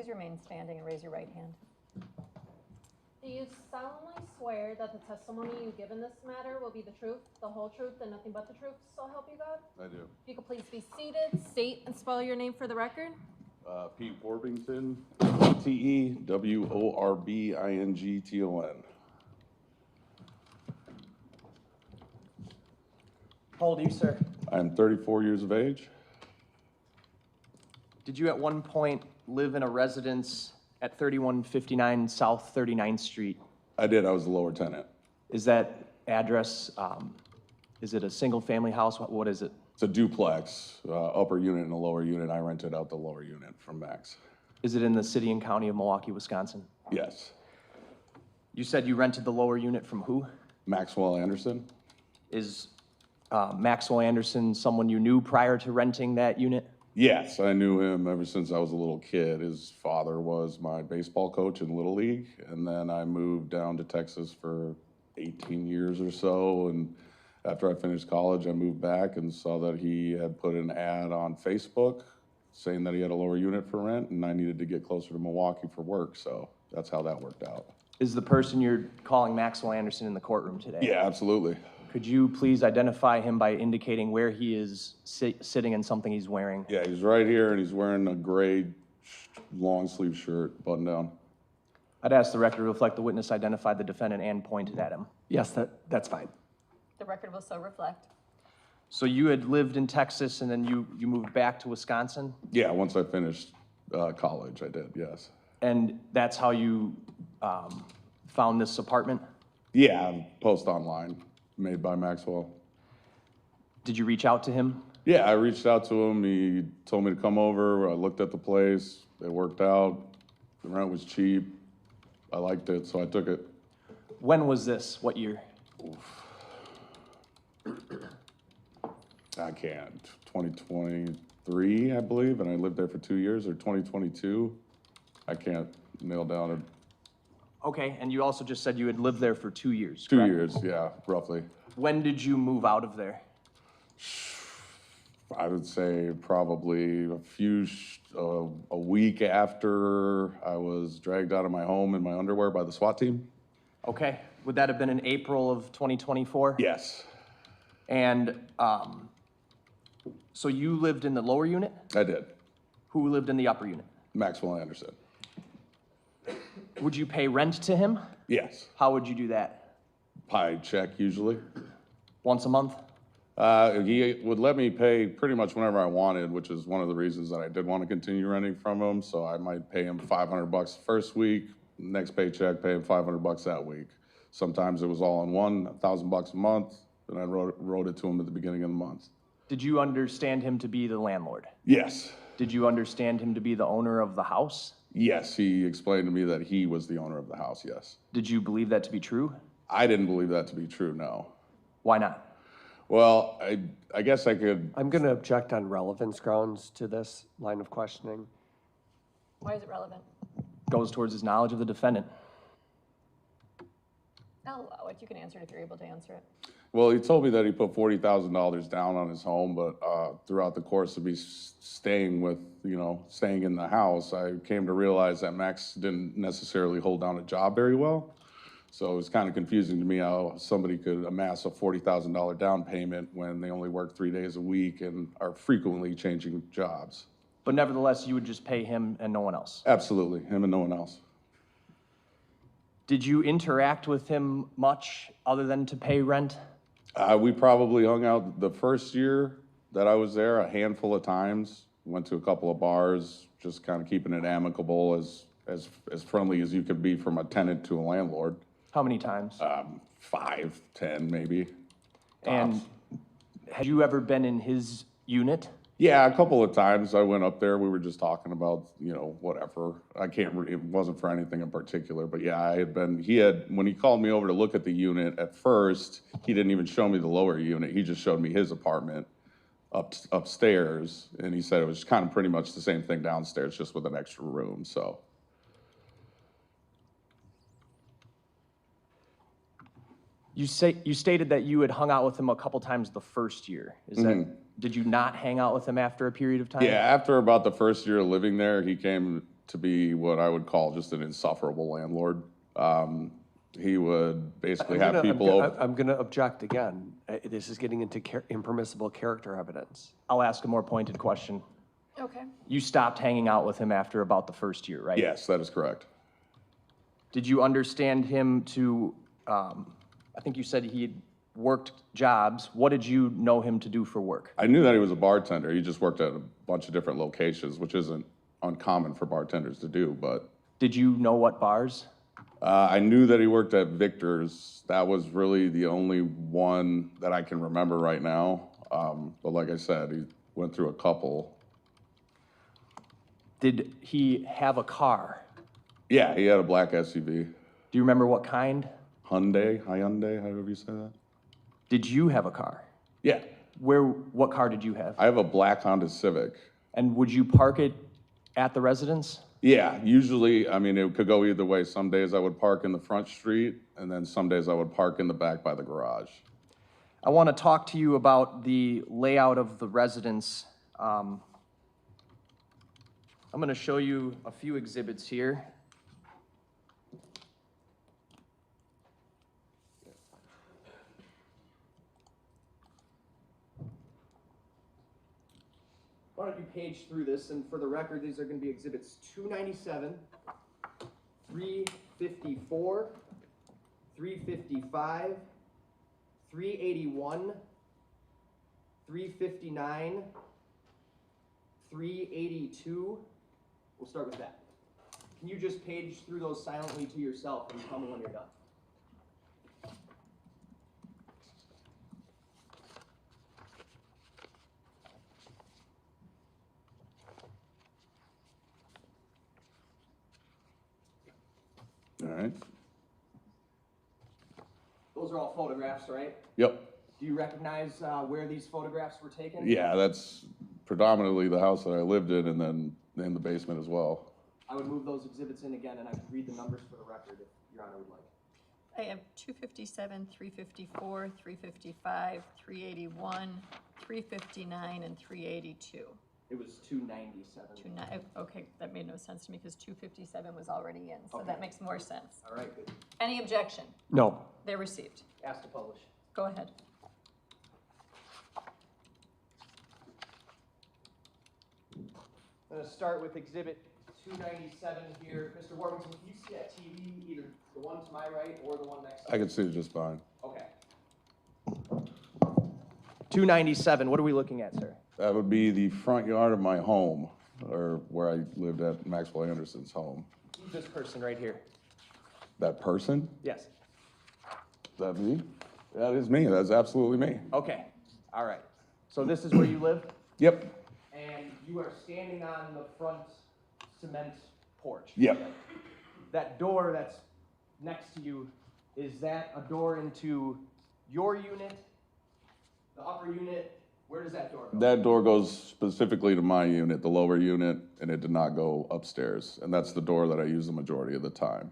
Please remain standing and raise your right hand. Do you solemnly swear that the testimony you give in this matter will be the truth, the whole truth, and nothing but the truth, so help you God? I do. If you could please be seated, state and spell your name for the record. Pete Warington, T-E-W-O-R-B-I-N-G-T-O-N. How old are you, sir? I am 34 years of age. Did you at one point live in a residence at 3159 South 39th Street? I did. I was the lower tenant. Is that address, is it a single-family house? What is it? It's a duplex, upper unit and a lower unit. I rented out the lower unit from Max. Is it in the city and county of Milwaukee, Wisconsin? Yes. You said you rented the lower unit from who? Maxwell Anderson? Is Maxwell Anderson someone you knew prior to renting that unit? Yes, I knew him ever since I was a little kid. His father was my baseball coach in Little League, and then I moved down to Texas for 18 years or so, and after I finished college, I moved back and saw that he had put an ad on Facebook saying that he had a lower unit for rent, and I needed to get closer to Milwaukee for work, so that's how that worked out. Is the person you're calling Maxwell Anderson in the courtroom today? Yeah, absolutely. Could you please identify him by indicating where he is sitting and something he's wearing? Yeah, he's right here, and he's wearing a gray long sleeve shirt, button down. I'd ask the record to reflect the witness identified the defendant and pointed at him. Yes, that's fine. The record will so reflect. So you had lived in Texas and then you moved back to Wisconsin? Yeah, once I finished college, I did, yes. And that's how you found this apartment? Yeah, post online, made by Maxwell. Did you reach out to him? Yeah, I reached out to him. He told me to come over. I looked at the place. It worked out. The rent was cheap. I liked it, so I took it. When was this? What year? I can't. 2023, I believe, and I lived there for 2 years, or 2022. I can't nail down it. Okay, and you also just said you had lived there for 2 years, 2 correct? years, yeah, roughly. When did you move out of there? I would say probably a week after I was dragged out of my home in my underwear by the SWAT team. Okay, would that have been in April of 2024? Yes, And so you lived in the lower unit? I did. Who lived in the upper unit? Maxwell Anderson. Would you pay rent to him? Yes. How would you do that? Pie check usually. Once a month? He would let me pay pretty much whenever I wanted, which is one of the reasons that I did want to continue renting from him. So I might pay him $500 the first week, next paycheck, pay him $500 that week. Sometimes it was all in one, $1,000 a month, and I wrote it to him at the beginning of the month. Did you understand him to be the landlord? Yes. Did you understand him to be the owner of the house? Yes, he explained to me that he was the owner of the house, yes. Did you believe that to be true? I didn't believe that to be true, no. Why not? Well, I guess I could. I'm going to object on relevance grounds to this line of questioning. Why is it relevant? Goes towards his knowledge of the defendant. I'll allow it. You can answer it if you're able to answer it. Well, he told me that he put $40,000 down on his home, but throughout the course of me staying in the house, I came to realize that Max didn't necessarily hold down a job very well. So it was kind of confusing to me how somebody could amass a $40,000 down payment when they only work 3 days a week and are frequently changing jobs. But nevertheless, you would just pay him and no one else? Absolutely, him and no one else. Did you interact with him much other than to pay rent? We probably hung out the first year that I was there a handful of times. Went to a couple of bars, just kind of keeping it amicable, as friendly as you could be from a tenant to a landlord. How many times? 5, 10 maybe. And tops. had you ever been in his unit? Yeah, a couple of times I went up there. We were just talking about, whatever. It wasn't for anything in particular, but yeah, when he called me over to look at the unit at first, he didn't even show me the lower unit. He just showed me his apartment upstairs, and he said it was kind of pretty much the same thing downstairs, just with an extra room, so. You stated that you had hung out with him a couple times the first year. Did you not hang out with him after a period of time? Yeah, after about the first year of living there, he came to be what I would call just an insufferable landlord. He would basically have people over. I'm gonna object again. This is getting into impermissible character evidence. I'll ask a more pointed question. Okay. You stopped hanging out with him after about the first year, right? Yes, that is correct. Did you understand him to, I think you said he worked jobs. What did you know him to do for work? I knew that he was a bartender. He just worked at a bunch of different locations, which isn't uncommon for bartenders to do, but. Did you know what bars? I knew that he worked at Victor's. That was really the only one that I can remember right now. But like I said, he went through a couple. Did he have a car? Yeah, he had a black SUV. Do you remember what kind? Hyundai, however you say that. Did you have a car? Yeah, What car did you have? I have a black Honda Civic. And would you park it at the residence? Yeah, usually, I mean, it could go either way. Some days I would park in the front street, and then some days I would park in the back by the garage. I want to talk to you about the layout of the residence. I'm going to show you a few exhibits here. Why don't you page through this, and for the record, these are going to be exhibits 297, 354, 355, 381, 359, 382. We'll start with that. Can you just page through those silently to yourself and tell me when you're done? All right. Those are all photographs, right? Yep. Do you recognize where these photographs were taken? Yeah, that's predominantly the house that I lived in, and then in the basement as well. I would move those exhibits in again, and I could read the numbers for the record if Your Honor would like. I have 257, 354, 355, 381, 359, and 382. It was 297. Okay, that made no sense to me because 257 was already in, so Okay. that makes more sense. All right, good. Any objection? No. They're received. Ask to publish. Go ahead. I'm going to start with exhibit 297 here. Mr. Warington, can you see that TV, either the one to my right or the one next to I me? could see it just fine. Okay. 297, what are we looking at, sir? That would be the front yard of my home, or where I lived at Maxwell Anderson's home. Who's this person right here? That person? Yes. Is that me? That is me. That's absolutely me. Okay, all right. So this is where you live? Yep. And you are standing on the front cement porch? Yep. That door that's next to you, is that a door into your unit, the upper unit? Where does that door go? That door goes specifically to my unit, the lower unit, and it did not go upstairs. And that's the door that I use the majority of the time.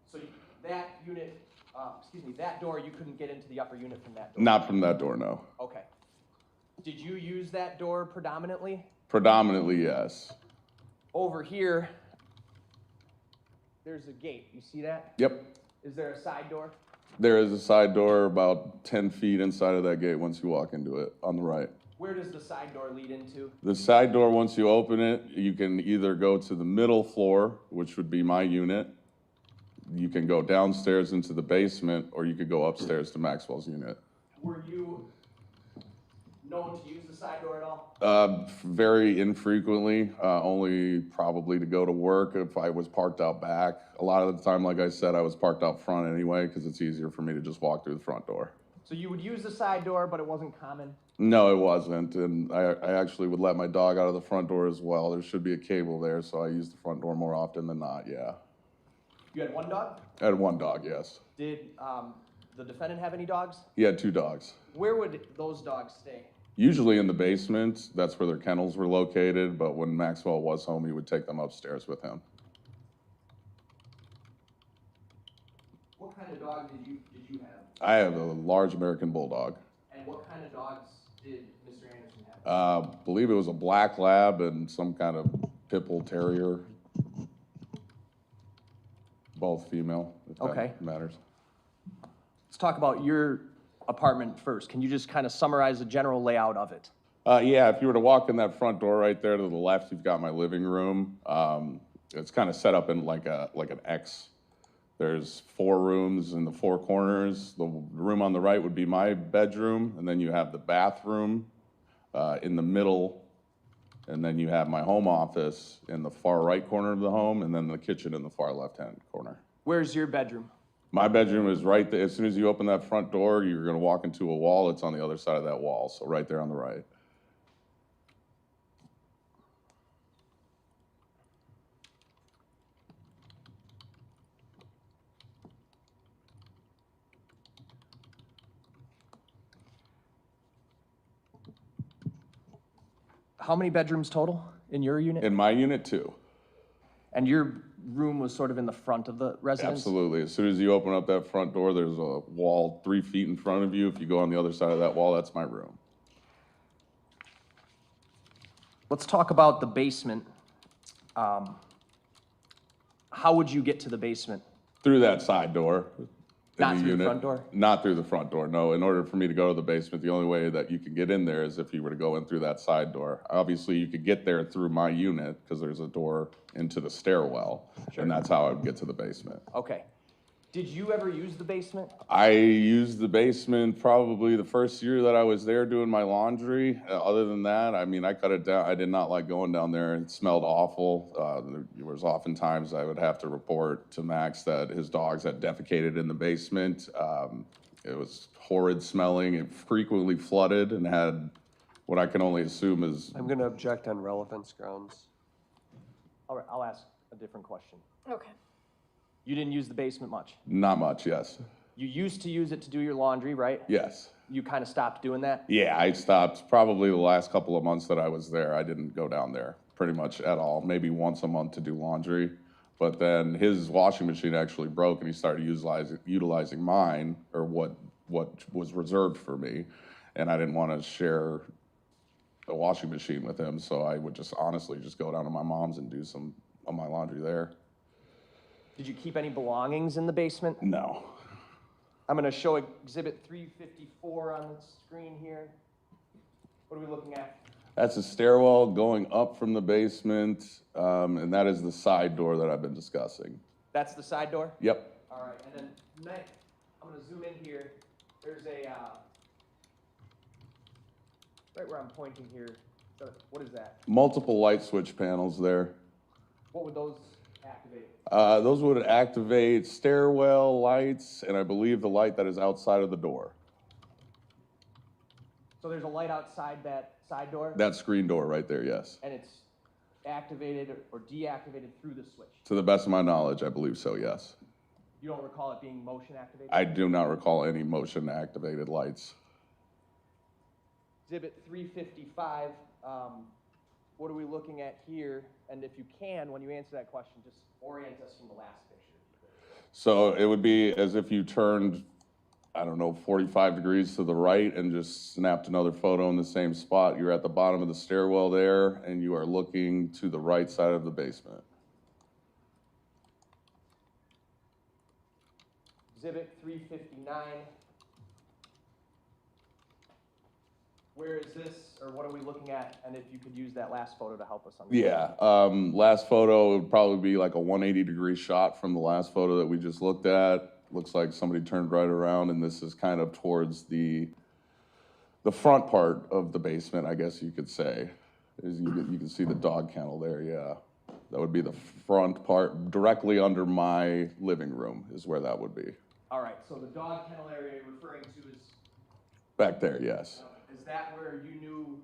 So that unit, that door, you couldn't get into the upper unit from that door? Not from that door, no. Okay. Did you use that door predominantly? Predominantly, yes. Over here, there's a gate. You see that? Yep. Is there a side door? There is a side door about 10 feet inside of that gate once you walk into it, on the right. Where does the side door lead into? The side door, once you open it, you can either go to the middle floor, which would be my unit. You can go downstairs into the basement, or you could go upstairs to Maxwell's unit. Were you known to use the side door at all? Very infrequently, only probably to go to work if I was parked out back. A lot of the time, like I said, I was parked out front anyway, because it's easier for me to just walk through the front door. So you would use the side door, but it wasn't common? No, it wasn't, and I actually would let my dog out of the front door as well. There should be a cable there, so I use the front door more often than not, yeah. You had one dog? I had one dog, yes. Did the defendant have any dogs? He had 2 dogs. Where would those dogs stay? Usually in the basement, that's where their kennels were located, but when Maxwell was home, he would take them upstairs with him. What kind of dog did you have? I have a large American Bulldog. And what kind of dogs did Mr. Anderson have? Believe it was a black lab and some kind of pit bull terrier. Both female, if that Okay. matters. Let's talk about your apartment first. Can you just kind of summarize the general layout of it? Yeah, if you were to walk in that front door right there to the left, you've got my living room. It's kind of set up in like an X. There's 4 rooms in the 4 corners. The room on the right would be my bedroom, and then you have the bathroom in the middle, and then you have my home office in the far right corner of the home, and then the kitchen in the far left-hand corner. Where's your bedroom? My bedroom is right there. As soon as you open that front door, you're going to walk into a wall. It's on the other side of that wall, so right there on the right. How many bedrooms total in your unit? In my unit, 2. And your room was sort of in the front of the residence? Absolutely. As soon as you open up that front door, there's a wall 3 feet in front of you. If you go on the other side of that wall, that's my room. Let's talk about the basement. How would you get to the basement? Through that side door. in Not through the unit. front door? Not through the front door, no. In order for me to go to the basement, the only way that you can get in there is if you were to go in through that side door. Obviously, you could get there through my unit, because there's a door into the stairwell, and that's how I would get to the basement. Okay. Did you ever use the basement? I used the basement probably the first year that I was there doing my laundry. Other than that, I mean, I cut it down. I did not like going down there. It smelled awful. There was oftentimes I would have to report to Max that his dogs had defecated in the basement. It was horrid smelling. It frequently flooded and had what I can only assume is, I'm gonna object on relevance grounds. All right, I'll ask a different question. Okay. You didn't use the basement much. not much, yes. You used to use it to do your laundry, right? Yes. You kind of stopped doing that? Yeah, I stopped probably the last couple of months that I was there. I didn't go down there pretty much at all, maybe once a month to do laundry. But then his washing machine actually broke and he started utilizing mine, or what was reserved for me. And I didn't want to share the washing machine with him, so I would just honestly just go down to my mom's and do some of my laundry there. Did you keep any belongings in the basement? No. I'm gonna show exhibit 354 on the screen here. What are we looking at? That's a stairwell going up from the basement, and that is the side door that I've been discussing. That's the side door? Yep. All right, and then next, I'm gonna zoom in here. There's a, right where I'm pointing here. So what is that? Multiple light switch panels there. What would those activate? Those would activate stairwell lights, and I believe the light that is outside of the door. So there's a light outside that side door? That screen door right there, yes. And it's activated or deactivated through the switch? To the best of my knowledge, I believe so, yes. You don't recall it being motion activated? I do not recall any motion-activated lights. Exhibit 355, what are we looking at here? And if you can, when you answer that question, just orient us from the last picture. So it would be as if you turned, I don't know, 45 degrees to the right and just snapped another photo in the same spot. You're at the bottom of the stairwell there, and you are looking to the right side of the basement. Exhibit 359. Where is this, or what are we looking at? And if you could use that last photo to help us understand. Yeah, last photo would probably be like a 180-degree shot from the last photo that we just looked at. Looks like somebody turned right around, and this is kind of towards the front part of the basement, I guess you could say. You can see the dog kennel there, yeah. That would be the front part, directly under my living room is where that would be. All right, so the dog kennel area you're referring to is, Back there, yes. is that where you knew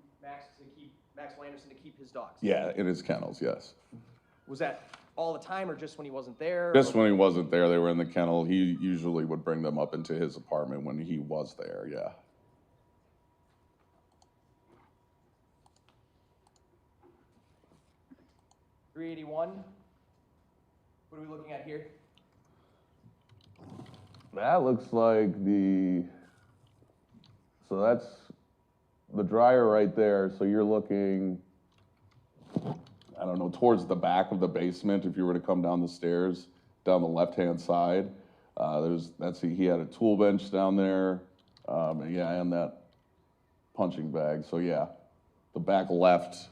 Maxwell Anderson to keep his dogs? Yeah, in his kennels, yes. Was that all the time or just when he wasn't there? Just when he wasn't there, they were in the kennel. He usually would bring them up into his apartment when he was there, yeah. .381. What are we looking at here? That looks like so that's the dryer right there. So you're looking, I don't know, towards the back of the basement if you were to come down the stairs. down the left-hand side. He had a tool bench down there, and that punching bag. So yeah, the back left,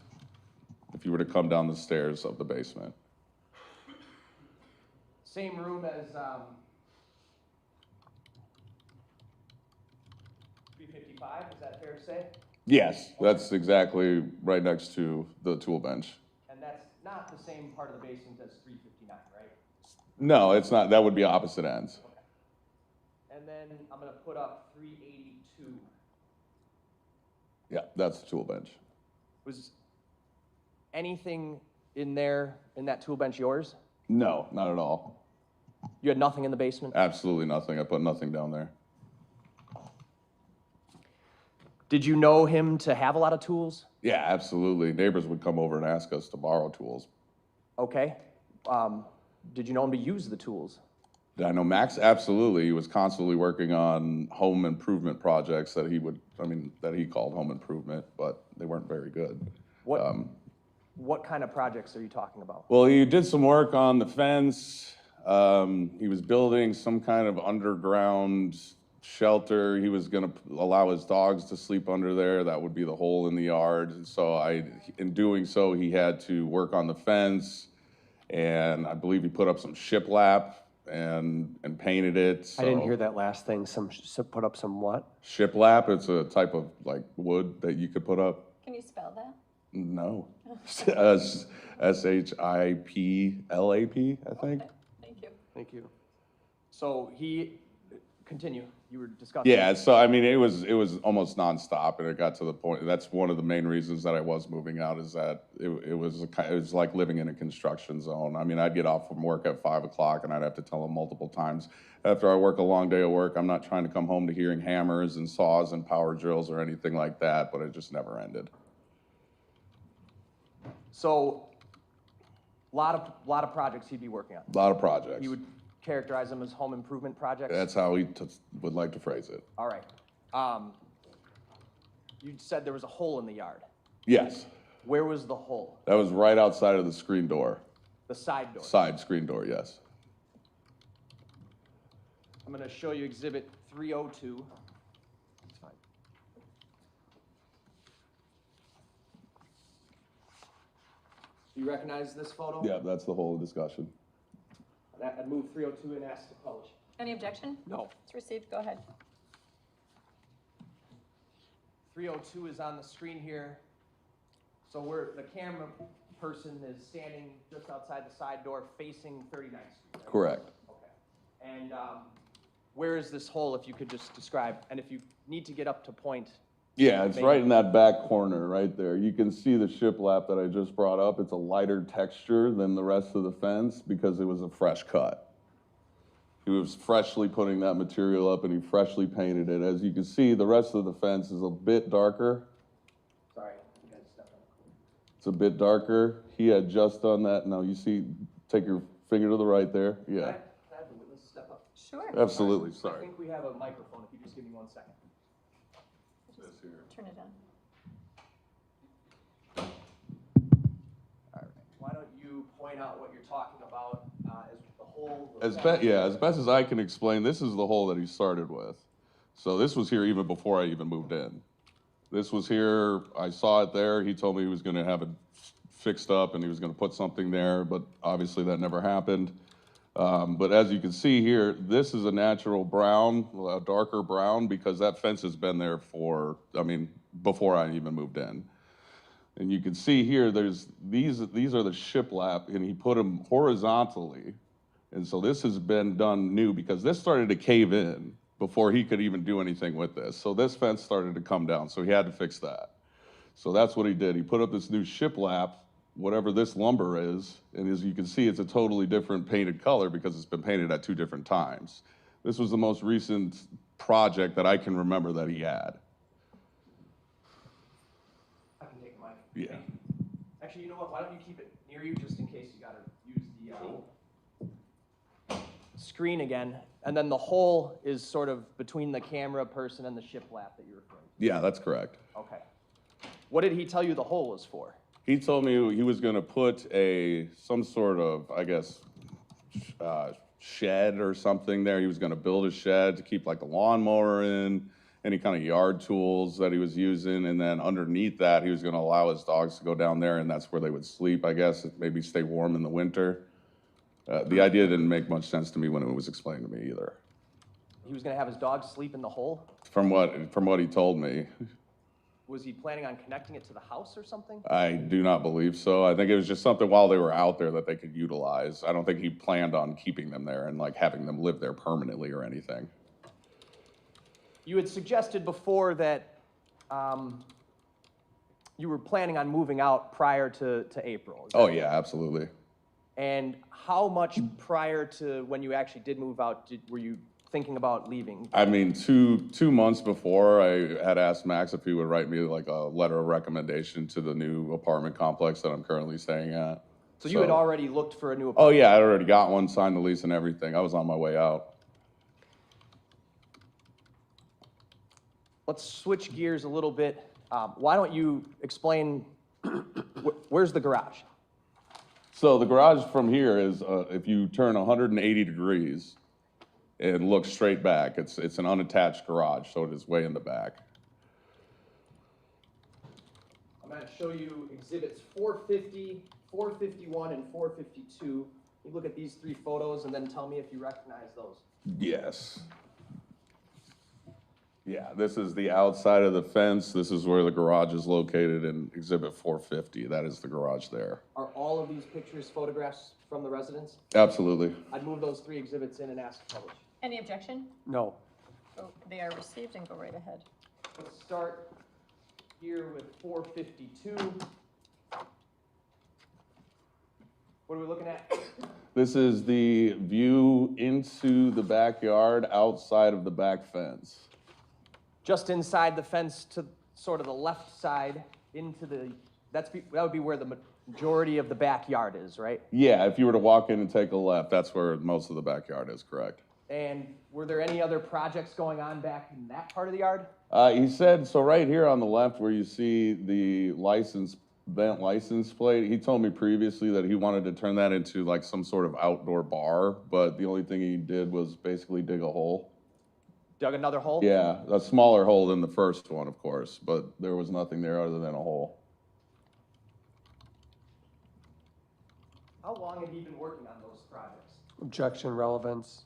if you were to come down the stairs of the basement. Same room as 355, is that fair to say? Yes, that's exactly right next to the tool bench. And that's not the same part of the basement as 359, right? No, it's not. That would be opposite ends. Okay. And then I'm gonna put up 382. Yeah, that's the tool bench. Was anything in there, in that tool bench yours? No, not at all. You had nothing in the basement? Absolutely nothing. I put nothing down there. Did you know him to have a lot of tools? Yeah, absolutely. Neighbors would come over and ask us to borrow tools. Okay. Did you know him to use the tools? Did I know Max? Absolutely. He was constantly working on home improvement projects that he called home improvement, but they weren't very good. What kind of projects are you talking about? Well, he did some work on the fence. He was building some kind of underground shelter. He was going to allow his dogs to sleep under there. That would be the hole in the yard. And so in doing so, he had to work on the fence, and I believe he put up some shiplap and painted it. So. I didn't hear that last thing. Put up some what? Shiplap, it's a type of like wood that you could put up. Can you spell that? No. Shiplap, I think. Okay, thank you. Thank you. So continue. You were discussing. Yeah, so I mean, it was almost nonstop, and it got to the point. That's one of the main reasons that I was moving out, is that it was like living in a construction zone. I mean, I'd get off from work at 5 o'clock, and I'd have to tell them multiple times after I work a long day of work, I'm not trying to come home to hearing hammers and saws and power drills or anything like that, but it just never ended. So, lot of projects he'd be working on. A lot of projects. You would characterize them as home improvement projects? That's how he would like to phrase it. All right. You said there was a hole in the yard. Yes. Where was the hole? That was right outside of the screen door. The side door. Side screen door, yes. I'm going to show you exhibit 302. That's fine. Do you recognize this photo? Yeah, that's the whole discussion. I'd move 302 and ask to publish. Any objection? No. It's received, go ahead. 302 is on the screen here. So the camera person is standing just outside the side door facing 39th Street. Right? Correct. Okay. And where is this hole, if you could just describe, and if you need to get up to point. Yeah, it's right in that back corner right there. You can see the shiplap that I just brought up. It's a lighter texture than the rest of the fence because it was a fresh cut. He was freshly putting that material up, and he freshly painted it. As you can see, the rest of the fence is a bit darker. Sorry, you guys stepped on it. It's a bit darker. He had just done that. Now you see, take your finger to the right there. Yeah, Can I have the witness step up? Sure. absolutely. I Sorry. think we have a microphone, if you just give me 1 second. Turn it on. All right. Why don't you point out what you're talking about as the hole? As best as I can explain, this is the hole that he started with. So this was here even before I even moved in. This was here, I saw it there. He told me he was going to have it fixed up and he was going to put something there, but obviously that never happened. But as you can see here, this is a natural brown, a darker brown, because that fence has been there before I even moved in. And you can see here, these are the shiplap, and he put them horizontally. And so this has been done new because this started to cave in before he could even do anything with this. So this fence started to come down, so he had to fix that. So that's what he did. He put up this new shiplap, whatever this lumber is, and as you can see, it's a totally different painted color because it's been painted at 2 different times. This was the most recent project that I can remember that he had. I can take mine. Yeah. Actually, you know what? Why don't you keep it near you just in case you got to use the screen again. And then the hole is sort of between the camera person and the shiplap that you're referring to. Yeah, that's correct. Okay. What did he tell you the hole was for? He told me he was going to put some sort of, I guess, shed or something there. He was gonna build a shed to keep like the lawnmower in, any kind of yard tools that he was using, and then underneath that, he was gonna allow his dogs to go down there, and that's where they would sleep, I guess, maybe stay warm in the winter. The idea didn't make much sense to me when it was explained to me either, He was gonna have his dogs sleep in the hole? from what he told me. Was he planning on connecting it to the house or something? I do not believe so. I think it was just something while they were out there that they could utilize. I don't think he planned on keeping them there and like having them live there permanently or anything. You had suggested before that you were planning on moving out prior to April. Is that Oh yeah, absolutely. And how much prior to when you actually did move out were you thinking about leaving? I mean, two months before, I had asked Max if he would write me like a letter of recommendation to the new apartment complex that I'm currently staying at. So you had already looked for a new Oh apartment? yeah, I'd already got one, signed the lease and everything. I was on my way out. Let's switch gears a little bit. Why don't you explain, where's the garage? So the garage from here is, if you turn 180 degrees and look straight back, it's an unattached garage, so it is way in the back. I'm going to show you exhibits 450, 451, and 452. You look at these three photos and then tell me if you recognize those. Yes. Yeah, this is the outside of the fence. This is where the garage is located in exhibit 450. That is the garage there. Are all of these pictures photographs from the residence? Absolutely. I'd move those three exhibits in and ask to publish. Any objection? No. Oh, they are received and go right ahead. Let's start here with 452. What are we looking at? This is the view into the backyard outside of the back fence. Just inside the fence to sort of the left side into the, that would be where the majority of the backyard is, right? Yeah, if you were to walk in and take a left, that's where most of the backyard is, correct. And were there any other projects going on back in that part of the yard? He said, so right here on the left where you see the vent license plate, he told me previously that he wanted to turn that into like some sort of outdoor bar, but the only thing he did was basically dig a hole. Dug another hole? Yeah, a smaller hole than the first one, of course, but there was nothing there other than a hole. How long have you been working on those projects? Objection, relevance.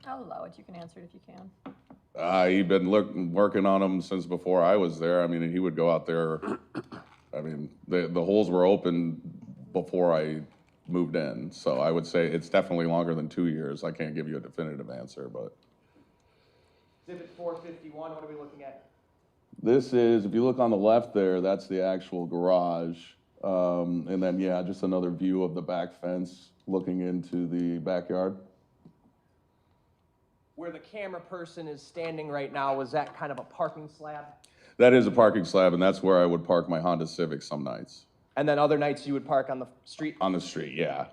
I'll allow it. You can answer it if you can. He'd been working on them since before I was there. I mean, he would go out there. I mean, the holes were open before I moved in, so I would say it's definitely longer than 2 years. I can't give you a definitive answer, but. Exhibit 451, what are we looking at? This is, if you look on the left there, that's the actual garage. And then, yeah, just another view of the back fence looking into the backyard. Where the camera person is standing right now, was that kind of a parking slab? That is a parking slab, and that's where I would park my Honda Civic some nights. And then other nights you would park on the street? On the street, yeah.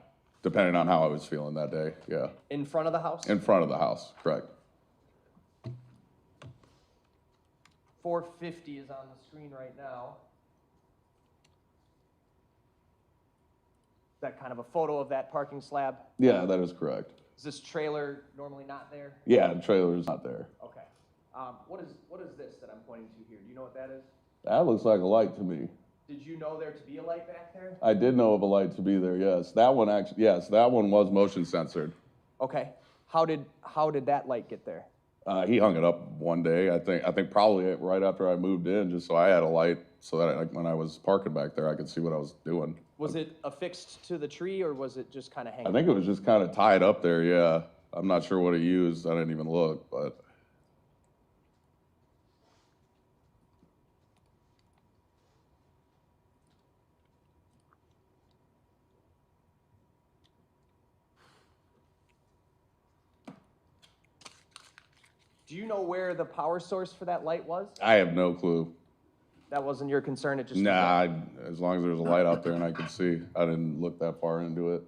Depending on how I was feeling that day, yeah. In front of the house? In front of the house, correct. 450 is on the screen right now. Is that kind of a photo of that parking slab? Yeah, that is correct. Is this trailer normally not there? Yeah, the trailer's not there. Okay. What is this that I'm pointing to here? Do you know what that is? That looks like a light to me. Did you know there to be a light back there? I did know of a light to be there, yes. That one actually, yes, that one was motion censored. Okay. How did that light get there? He hung it up one day, I think probably right after I moved in, just so I had a light so that like, when I was parking back there, I could see what I was doing. Was it affixed to the tree or was it just kind of hanging? I think it was just kind of tied up there, yeah. I'm not sure what he used. I didn't even look, but. Do you know where the power source for that light was? I have no clue. That wasn't your concern, it just... Nah, as long as there was a light out there and I could see, I didn't look that far into it.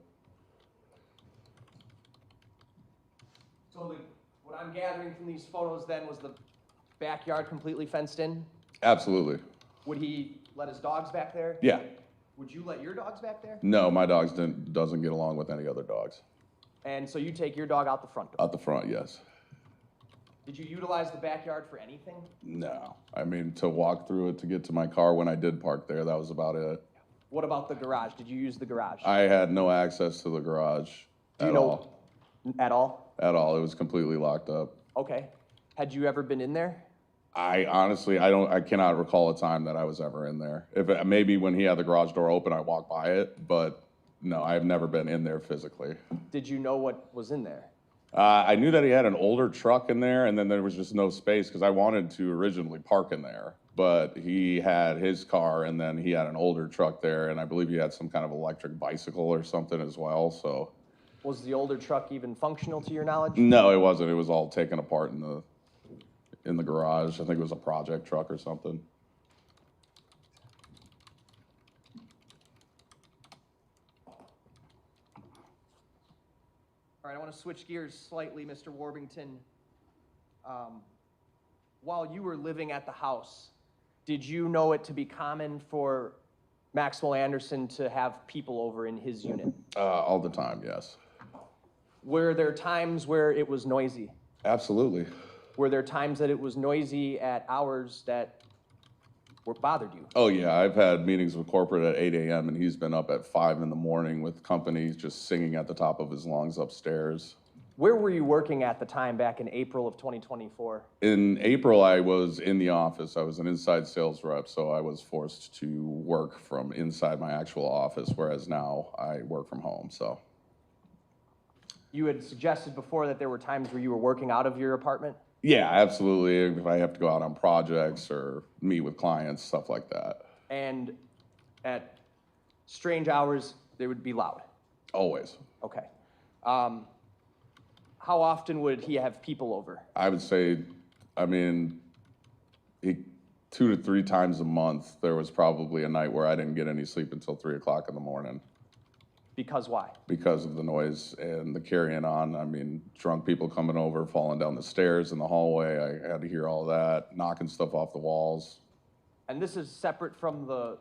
So what I'm gathering from these photos then was the backyard completely fenced in? Absolutely. Would he let his dogs back there? Yeah. Would you let your dogs back there? No, my dogs doesn't get along with any other dogs. And so you take your dog out the front door. Out the front, yes. Did you utilize the backyard for anything? No. I mean, to walk through it to get to my car when I did park there, that was about it. What about the garage? Did you use the garage? I had no access to the garage Do you at know all. at all? At all. It was completely locked up. Okay. Had you ever been in there? I honestly, I cannot recall a time that I was ever in there. Maybe when he had the garage door open, I walked by it, but no, I've never been in there physically. Did you know what was in there? I knew that he had an older truck in there, and then there was just no space because I wanted to originally park in there. But he had his car, and then he had an older truck there, and I believe he had some kind of electric bicycle or something as well. So, Was the older truck even functional to your knowledge? no, it wasn't. It was all taken apart in the garage. I think it was a project truck or something. All right, I want to switch gears slightly, Mr. Warbington. While you were living at the house, did you know it to be common for Maxwell Anderson to have people over in his unit? All the time, yes. Were there times where it was noisy? Absolutely. Were there times that it was noisy at hours that bothered you? Oh, yeah. I've had meetings with corporate at 8 a.m., and he's been up at 5 in the morning with companies just singing at the top of his lungs upstairs. Where were you working at the time back in April of 2024? In April, I was in the office. I was an inside sales rep, so I was forced to work from inside my actual office, whereas now I work from home, so. You had suggested before that there were times where you were working out of your apartment? Yeah, absolutely. If I have to go out on projects or meet with clients, stuff like that. And at strange hours, they would be loud? Always. Okay. How often would he have people over? I would say, I mean, 2 to 3 times a month, there was probably a night where I didn't get any sleep until 3 o'clock in the morning. Because why? Because of the noise and the carrying on. I mean, drunk people coming over, falling down the stairs in the hallway. I had to hear all that, knocking stuff off the walls. And this is separate from the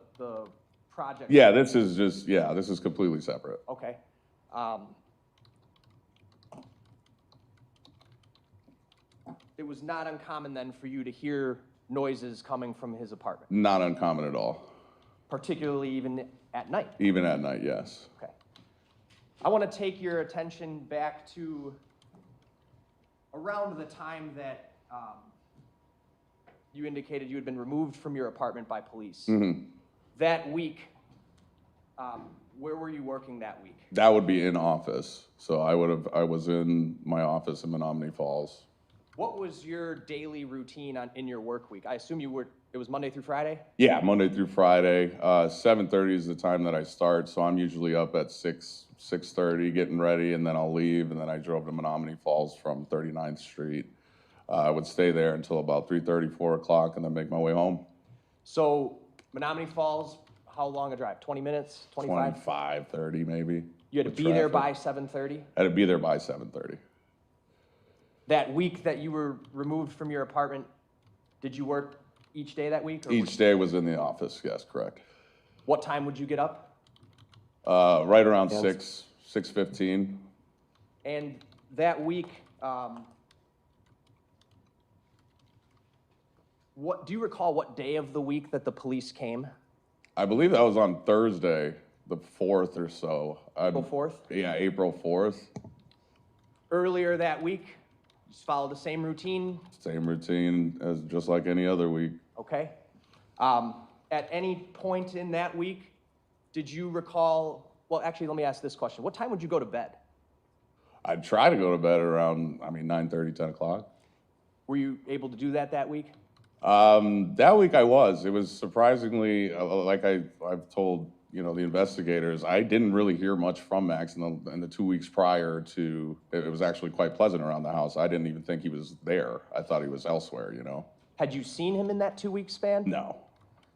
project? Yeah, this is completely separate. Okay. It was not uncommon then for you to hear noises coming from his apartment, Not uncommon at all. particularly even at night? Even at night, yes. Okay. I want to take your attention back to around the time that you indicated you had been removed from your apartment by police. Mm-hmm. That week, where were you working that week? That would be in office. So I was in my office in Menominee Falls. What was your daily routine in your work week? I assume it was Monday through Friday? Yeah, Monday through Friday. 7:30 is the time that I start, so I'm usually up at 6:30 getting ready, and then I'll leave, and then I drove to Menominee Falls from 39th Street. I would stay there until about 3:30, 4 o'clock, and then make my way home. So Menominee Falls, how long a drive? 20 minutes? 25? 25, 30 maybe. You had to with be there traffic. by 7:30? I had to be there by 7:30. That week that you were removed from your apartment, did you work each day that week? Or Each day was in the office, yes, correct. What time would you get up? Right around 6:15. And that week, do you recall what day of the week that the police came? I believe that was on Thursday, the 4th or so. April 4th? Yeah, April 4th. Earlier that week, you just followed the same routine? Same routine as just like any other week. Okay. At any point in that week, did you recall, well, actually, let me ask this question. What time would you go to bed? I'd try to go to bed around, 9:30, 10 o'clock. Were you able to do that week? That week I was. It was surprisingly, like I've told, the investigators, I didn't really hear much from Max in the 2 weeks prior to, it was actually quite pleasant around the house. I didn't even think he was there. I thought he was elsewhere, Had you seen him in that 2 week span? No.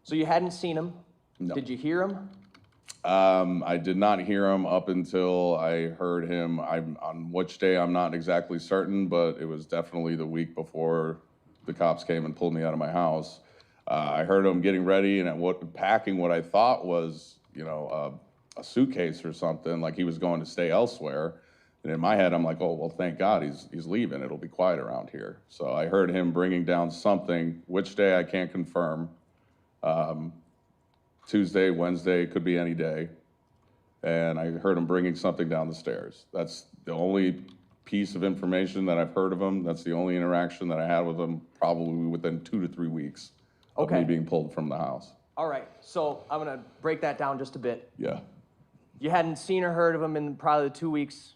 So you hadn't seen him? No. Did you hear him? I did not hear him up until I heard him. On which day, I'm not exactly certain, but it was definitely the week before the cops came and pulled me out of my house. I heard him getting ready and packing what I thought was, a suitcase or something, like he was going to stay elsewhere. And in my head, I'm like, oh, well, thank God he's leaving. It'll be quiet around here. So I heard him bringing down something, which day I can't confirm. Tuesday, Wednesday, it could be any day. And I heard him bringing something down the stairs. That's the only piece of information that I've heard of him. That's the only interaction that I had with him, probably within 2 to 3 weeks of me Okay. being pulled from the house. All right, so I'm gonna break that down just a bit. Yeah, You hadn't seen or heard of him in probably the 2 weeks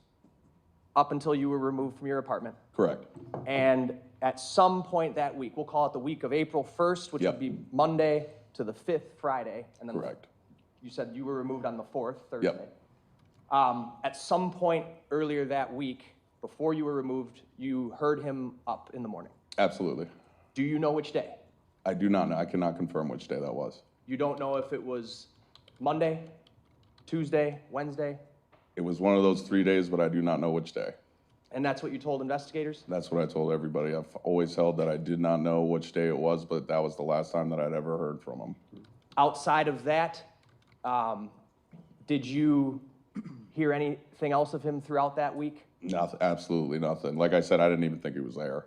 up until you were removed from your apartment. correct. And at some point that week, we'll call it the week of April 1st, which Yep. would be Monday to the 5th, Friday. And then Correct. You said you were removed on the 4th, Thursday. Yep. At some point earlier that week, before you were removed, you heard him up in the morning. Absolutely. Do you know which day? I do not know. I cannot confirm which day that was. You don't know if it was Monday, Tuesday, Wednesday? It was one of those 3 days, but I do not know which day. And that's what you told investigators? That's what I told everybody. I've always held that I did not know which day it was, but that was the last time that I'd ever heard from him. Outside of that, did you hear anything else of him throughout that week? Nothing, absolutely nothing. Like I said, I didn't even think he was there.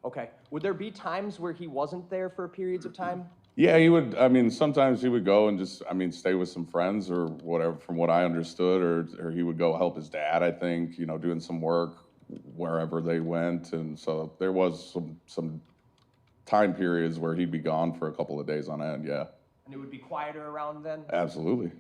Okay. Would there be times where he wasn't there for periods of time? Yeah, he would, I mean, sometimes he would go and just, I mean, stay with some friends or whatever, from what I understood, or he would go help his dad, I think, you know, doing some work wherever they went. And so there was some time periods where he'd be gone for a couple of days on end, yeah. And it would be quieter around then? Absolutely.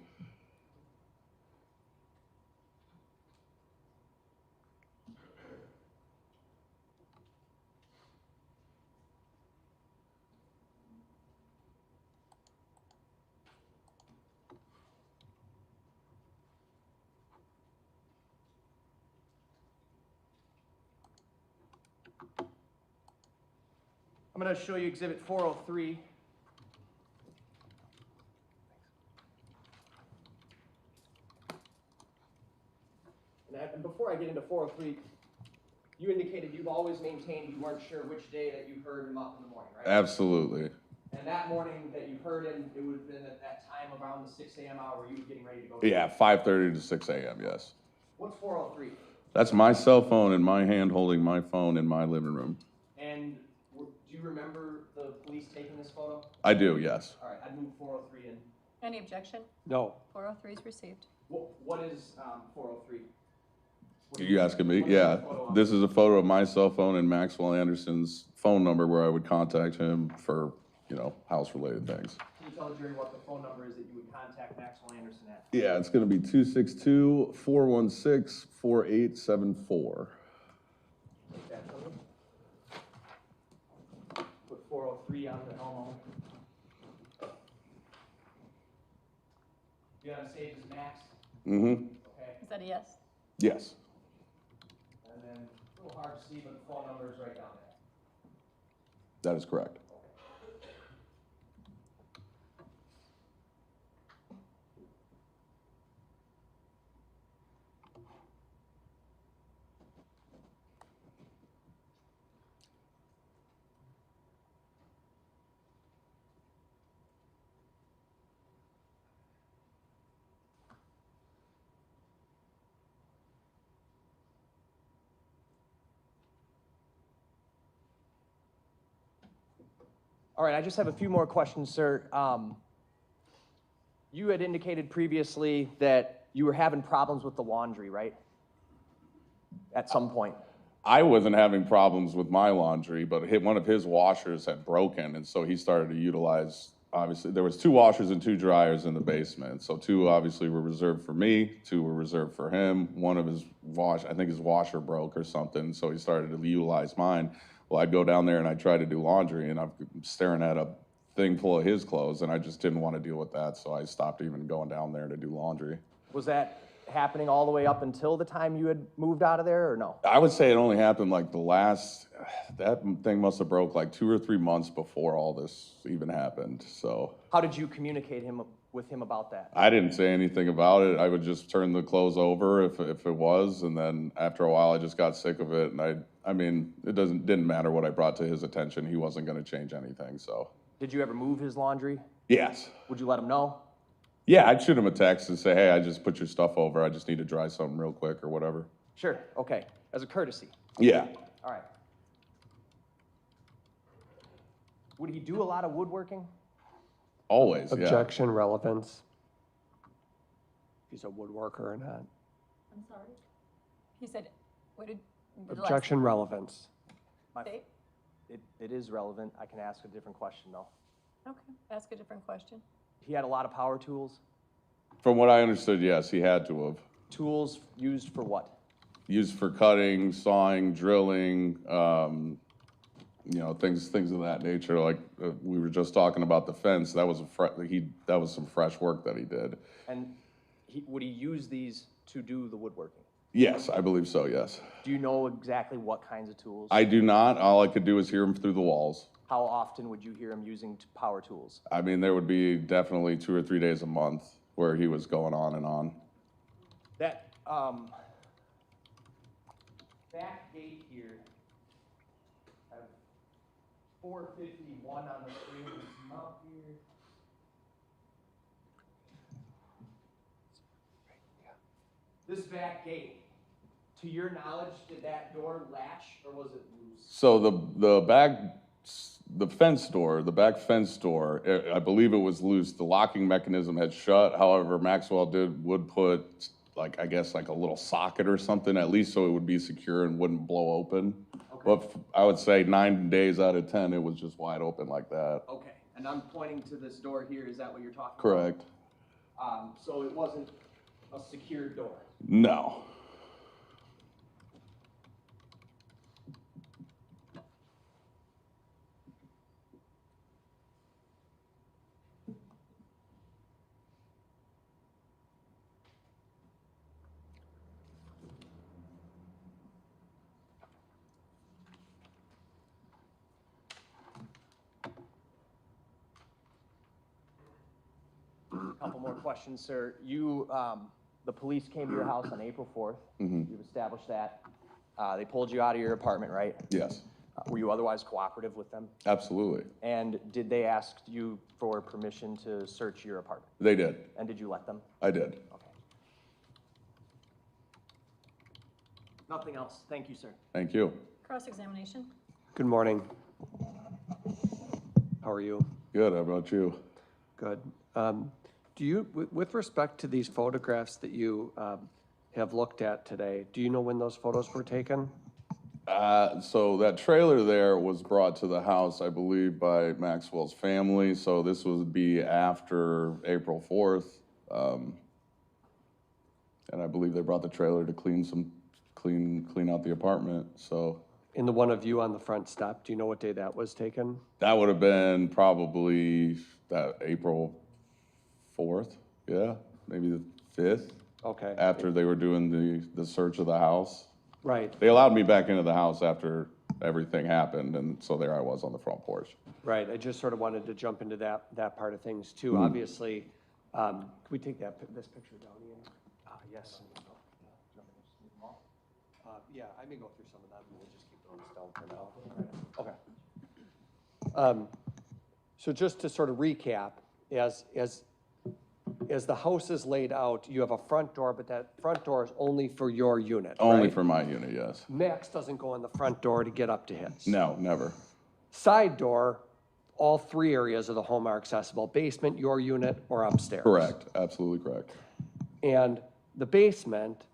I'm going to show you Exhibit 403. And before I get into 403, you indicated you've always maintained you weren't sure which day that you heard him up in the morning, right? Absolutely. And that morning that you heard him, it would have been at that time around the 6 a.m. hour where you were getting ready to go. Yeah, 5:30 to 6 a.m., yes. What's 403? That's my cell phone in my hand holding my phone in my living room. And do you remember the police taking this photo? I do, yes. All right, I'd move 403 in. Any objection? No. 403 is received. What is 403? Are you asking me? What is Yeah, the photo of? this is a photo of my cell phone and Maxwell Anderson's phone number where I would contact him for, you know, house-related things. Can you tell the jury what the phone number is that you would contact Maxwell Anderson at? Yeah, it's gonna be 262-416-4874. Take that from me. Put 403 on the Elmo. You gotta save as Max, Mm-hmm, okay? Is that a yes? yes. And then, a little hard to see, but the phone number is right down there. That is correct. All right, I just have a few more questions, sir. You had indicated previously that you were having problems with the laundry, right? At some point. I wasn't having problems with my laundry, but one of his washers had broken, and so he started to utilize, obviously, there was 2 washers and 2 dryers in the basement. So 2 obviously were reserved for me, 2 were reserved for him. One of his I think his washer broke or something, so he started to utilize mine. Well, I'd go down there and I'd try to do laundry, and I'm staring at a thing full of his clothes, and I just didn't want to deal with that, so I stopped even going down there to do laundry. Was that happening all the way up until the time you had moved out of there, or no? I would say it only happened like that thing must have broke like 2 or 3 months before all this even happened, so. How did you communicate with him about that? I didn't say anything about it. I would just turn the clothes over if it was, and then after a while I just got sick of it, and I mean, it didn't matter what I brought to his attention. He wasn't gonna change anything, so. Did you ever move his laundry? Yes. Would you let him know? Yeah, I'd shoot him a text and say, hey, I just put your stuff over. I just need to dry something real quick or whatever. Sure, okay, as a courtesy, Yeah, all right. Would he do a lot of woodworking? always, yeah. Objection, relevance. If he's a woodworker or not. I'm sorry. He said, what did the last Objection, relevance. say? It is relevant, I can ask a different question though. Okay, ask a different question. He had a lot of power tools? From what I understood, yes, he had to have. Tools used for what? Used for cutting, sawing, drilling, you know, things of that nature. Like we were just talking about the fence. That was that was some fresh work that he did. And would he use these to do the woodworking? Yes, I believe so. Yes. Do you know exactly what kinds of tools? I do not. All I could do is hear him through the walls. How often would you hear him using power tools? I mean, there would be definitely 2 or 3 days a month where he was going on and on. That back gate here, I have 451 on the screen. It's up here. This back gate, to your knowledge, did that door latch or was it loose? So the back fence door, I believe it was loose. The locking mechanism had shut. However, Maxwell would put like, I guess like a little socket or something, at least so it would be secure and wouldn't blow open. Okay. But I would say 9 days out of 10, it was just wide open like that. Okay, and I'm pointing to this door here. Is that what you're talking Correct. about? So it wasn't a secured door. No. Couple more questions, sir. The police came to your house on April 4th. You've established that. They pulled you out of your apartment, right? Yes. Were you otherwise cooperative with them? Absolutely. And did they ask you for permission to search your apartment? They did. And did you let them? I did. Okay. Nothing else. Thank you, sir. Thank you. Cross-examination. Good morning. How are you? Good. How about you? Good. Do you, with respect to these photographs that you have looked at today, do you know when those photos were taken? So that trailer there was brought to the house, I believe, by Maxwell's family. So this would be after April 4th. And I believe they brought the trailer to clean out the apartment. So And the one of you on the front step, do you know what day that was taken? that would have been probably that April 4th. Yeah, maybe the 5th. Okay. After they were doing the search of the house. Right, They allowed me back into the house after everything happened, and so there I was on the front porch. right. I just sort of wanted to jump into that part of things too. Obviously, can we take this picture down, Ian? Yes. Yeah, I may go through some of that, and we'll just keep those down for now. Okay. So just to sort of recap, as the house is laid out, you have a front door, but that front door is only for your unit, Only right? for my unit, yes. Max doesn't go in the front door to get up to his. No, never. Side door, all three areas of the home are accessible, basement, your unit, or upstairs. Correct, absolutely correct. And the basement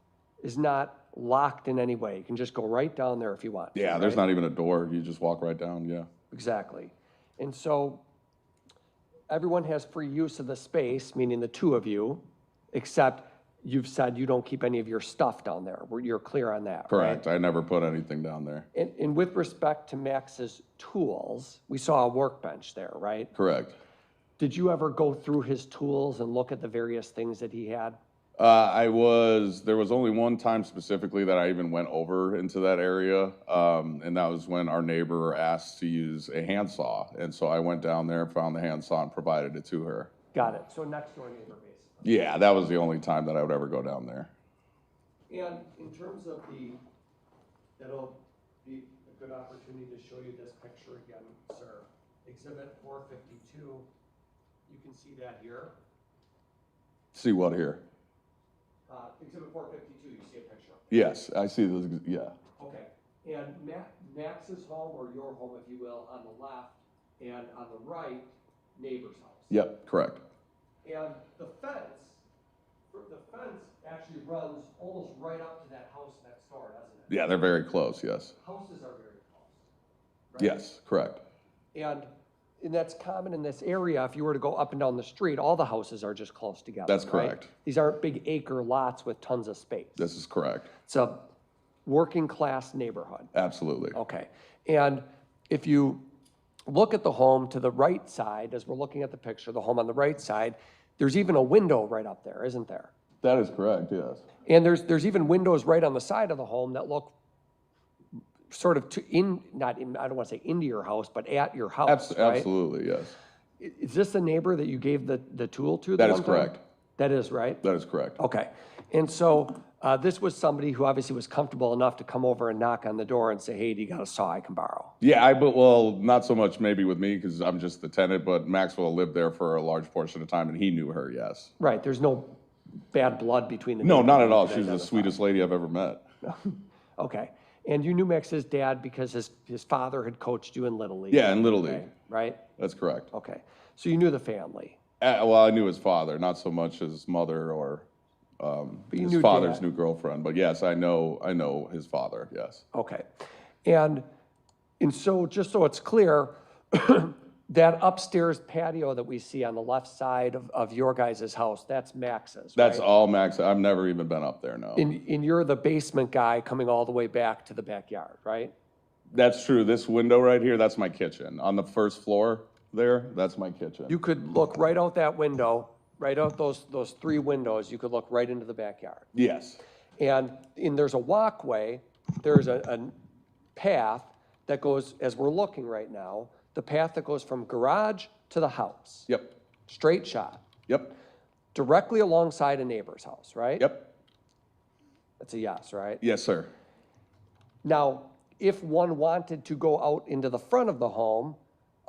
is not locked in any way. You can just go right down there if you want. Yeah, there's right? not even a door. You just walk right down, yeah. Exactly. And so everyone has free use of the space, meaning the two of you, except you've said you don't keep any of your stuff down there. You're clear on that, right? Correct, I never put anything down there. And with respect to Max's tools, we saw a workbench there, right? Correct. Did you ever go through his tools and look at the various things that he had? There was only one time specifically that I even went over into that area, and that was when our neighbor asked to use a handsaw. And so I went down there, found the handsaw, and provided it to her. Got it. So next door neighbor, basically. Yeah, that was the only time that I would ever go down there. And in terms of that'll be a good opportunity to show you this picture again, sir. Exhibit 452, you can see that here. See what here? Exhibit 452, you see a picture. Yes, I see those, yeah. Okay, and Max's home, or your home, if you will, on the left, and on the right, neighbor's house. Yep, correct. And the fence actually runs almost right up to that house next door, doesn't it? Yeah, they're very close, yes. Houses are very close. Right? Yes, correct. And that's common in this area. If you were to go up and down the street, all the houses are just close together. That's right? correct. These aren't big acre lots with tons of space. This is correct. It's a working class neighborhood. Absolutely. Okay. And if you look at the home to the right side, as we're looking at the picture, the home on the right side, there's even a window right up there, isn't there? That is correct, yes. And there's even windows right on the side of the home that look sort of I don't want to say into your house, but at your house, right? Absolutely, yes. Is this the neighbor that you gave the tool to? That is one time? correct. That is, right? That is correct. Okay. And so this was somebody who obviously was comfortable enough to come over and knock on the door and say, hey, do you got a saw I can borrow? Yeah, well, not so much maybe with me because I'm just the tenant, but Maxwell lived there for a large portion of time and he knew her, yes. Right. There's no bad blood between the No, neighbors not at all. that She's the identify. sweetest lady I've ever met. Okay. And you knew Max's dad because his father had coached you in Little League. Yeah, in Little League. Right? That's correct. Okay. So you knew the family. Well, I knew his father, not so much his mother or you his knew father's Dad. new girlfriend. But yes, I know his father, yes. Okay. And so just so it's clear, that upstairs patio that we see on the left side of your guys' house, that's Max's, That's right? all Max. I've never even been up there, no. And you're the basement guy coming all the way back to the backyard, right? That's true. This window right here, that's my kitchen. On the first floor there, that's my kitchen. You could look right out that window, right out those three windows, you could look right into the backyard. Yes. And there's a walkway, there's a path that goes, as we're looking right now, the path that goes from garage to the house. Yep. Straight shot, Yep. directly alongside a neighbor's house, right? Yep. That's a yes, right? Yes, sir. Now, if one wanted to go out into the front of the home,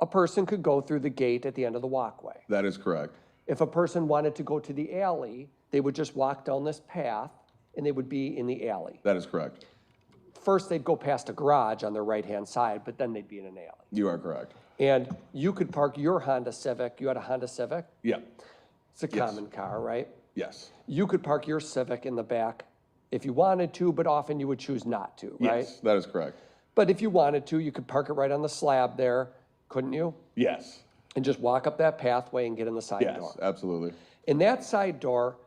a person could go through the gate at the end of the walkway. That is correct. If a person wanted to go to the alley, they would just walk down this path and they would be in the alley. That is correct. First, they'd go past a garage on their right-hand side, but then they'd be in an alley. You are correct. And you could park your Honda Civic. You had a Honda Civic? Yeah. It's a Yes. common car, right? Yes. You could park your Civic in the back if you wanted to, but often you would choose not to, right? Yes, that is correct. But if you wanted to, you could park it right on the slab there, couldn't you? Yes. And just walk up that pathway and get in the side Yes, door. absolutely. In that side door,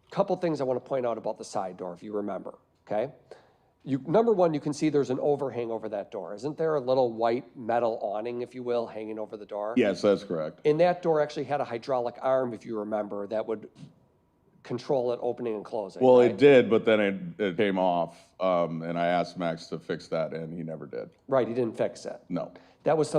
couple things I want to point out about the side door, if you remember, okay? Number one, you can see there's an overhang over that door. Isn't there a little white metal awning, if you will, hanging over the door? Yes, that's correct. And that door actually had a hydraulic arm, if you remember, that would control it opening and closing. Well, right? it did, but then it came off, and I asked Max to fix that, and he never did. Right, he didn't fix it. No. That was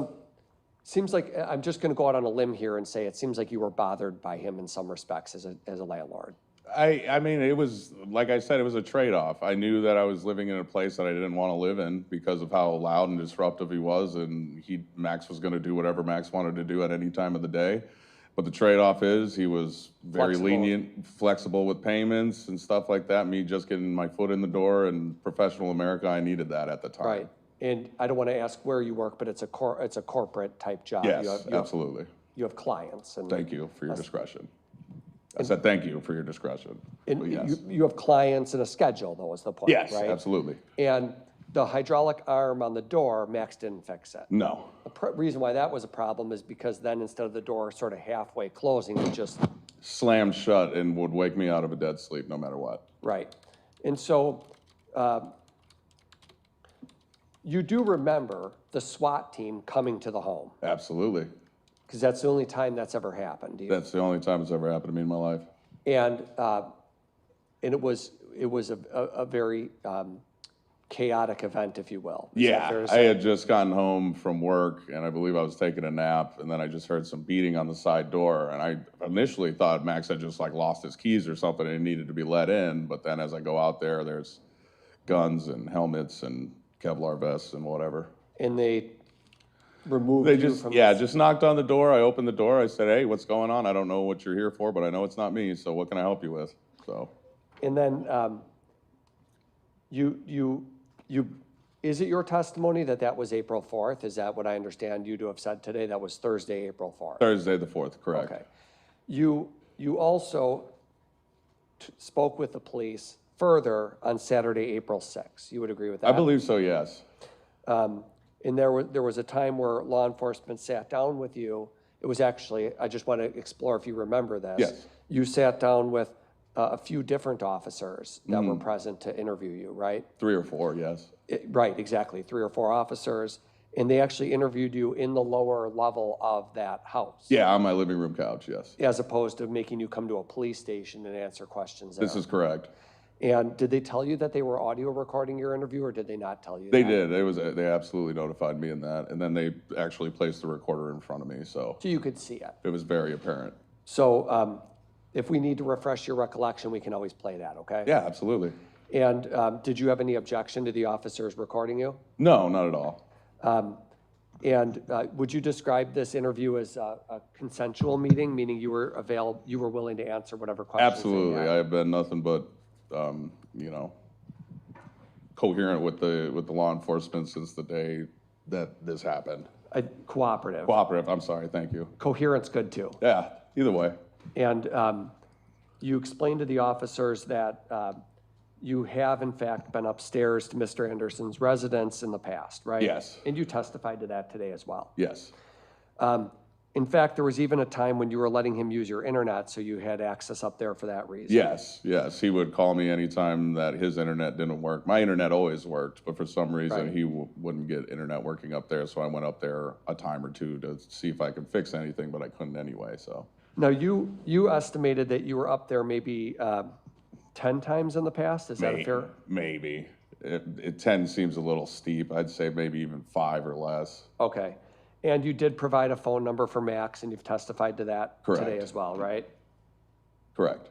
seems like, I'm just going to go out on a limb here and say it seems like you were bothered by him in some respects as a landlord. I mean, it was, like I said, it was a trade-off. I knew that I was living in a place that I didn't want to live in because of how loud and disruptive he was, and Max was going to do whatever Max wanted to do at any time of the day. But the trade-off is he was very Flexible. lenient, flexible with payments and stuff like that. Me just getting my foot in the door and professional America, I needed that at the time. Right. And I don't want to ask where you work, but it's a corporate type job. Yes, absolutely. You have clients. And, Thank you for your discretion. I said thank you for your discretion. and But yes. you have clients and a schedule, though, is the point, Yes, right? absolutely. And the hydraulic arm on the door, Max didn't fix it. No. The reason why that was a problem is because then instead of the door sort of halfway closing, it just, Slammed shut and would wake me out of a dead sleep no matter what. right. And so you do remember the SWAT team coming to the home, Absolutely. because that's the only time that's ever happened. Do you? That's the only time it's ever happened to me in my life. And it was a very chaotic event, if you will. Is that fair Yeah, to I say? had just gotten home from work, and I believe I was taking a nap, and then I just heard some beating on the side door, and I initially thought Max had just like lost his keys or something and needed to be let in, but then as I go out there, there's guns and helmets and Kevlar vests and whatever. And they removed They you just, from yeah, the- just knocked on the door. I opened the door. I said, hey, what's going on? I don't know what you're here for, but I know it's not me, so what can I help you with? So, And then Is it your testimony that that was April 4th? Is that what I understand you to have said today? That was Thursday, April 4th? Thursday the 4th, correct. Okay. You also spoke with the police further on Saturday, April 6th. You would agree with that? I believe so, yes. And there was a time where law enforcement sat down with you. It was actually, I just want to explore if you remember this. Yes. You sat down with a few different officers that Mm-hmm. were present to interview you, right? 3 or 4, yes. Right, exactly. 3 or 4 officers. And they actually interviewed you in the lower level of that house. Yeah, on my living room couch, yes. As opposed to making you come to a police station and answer questions there. This is correct. And did they tell you that they were audio recording your interview, or did they not tell you They that? did. They absolutely notified me in that. And then they actually placed the recorder in front of me, so So you could see it. it was very apparent. So if we need to refresh your recollection, we can always play that, okay? Yeah, absolutely. And did you have any objection to the officers recording you? No, not at all. And would you describe this interview as a consensual meeting, meaning you were willing to answer whatever questions? they Absolutely. had? I have been nothing but, coherent with the law enforcement since the day that this happened. Cooperative. Cooperative, I'm sorry, thank you. Coherent's good too. Yeah, either way. And you explained to the officers that you have in fact been upstairs to Mr. Anderson's residence in the past, right? Yes. And you testified to that today as well. Yes, In fact, there was even a time when you were letting him use your internet, so you had access up there for that reason. yes. He would call me anytime that his internet didn't work. My internet always worked, but for some reason Right. he wouldn't get internet working up there, so I went up there a time or two to see if I could fix anything, but I couldn't anyway, so. Now, you estimated that you were up there maybe 10 times in the past, is that a fair? Maybe. 10 seems a little steep. I'd say maybe even 5 or less. Okay. And you did provide a phone number for Max, and you've testified to that today Correct. as well, right? Correct.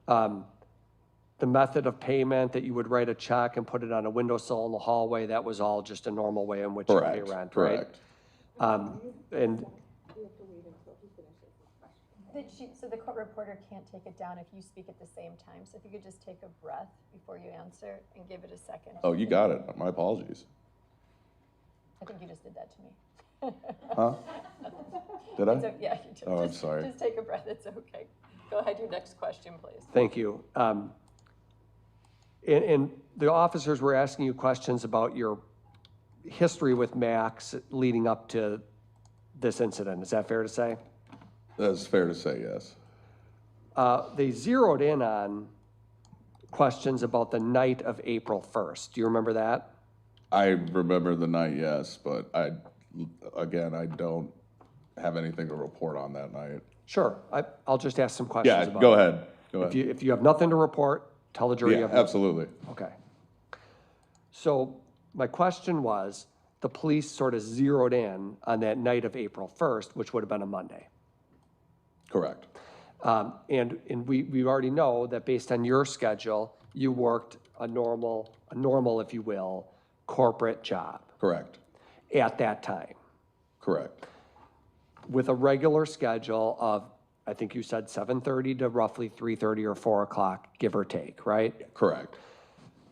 The method of payment, that you would write a check and put it on a windowsill in the hallway, that was all just a normal way in which you pay Correct. rent, right? Correct. And So the court reporter can't take it down if you speak at the same time. So if you could just take a breath before you answer and give it a second. Oh, you got it. My apologies. I think you just did that to me. Huh? Did I? Yeah, you did. Oh, I'm Just- sorry. Just take a breath, it's okay. Go ahead, your next question, please. thank you. And the officers were asking you questions about your history with Max leading up to this incident. Is that fair to say? That's fair to say, yes. They zeroed in on questions about the night of April 1st. Do you remember that? I remember the night, yes, but I don't have anything to report on that night. Sure. I'll just ask some questions Yeah, about go it. ahead. Go ahead. If you have nothing to report, tell the jury you Yeah, have nothing. absolutely. Okay. So my question was, the police sort of zeroed in on that night of April 1st, which would have been a Monday. Correct. And we already know that based on your schedule, you worked a normal, if you will, corporate job Correct. at that time Correct. with a regular schedule of, I think you said 7:30 to roughly 3:30 or 4 o'clock, give or take, right? Correct.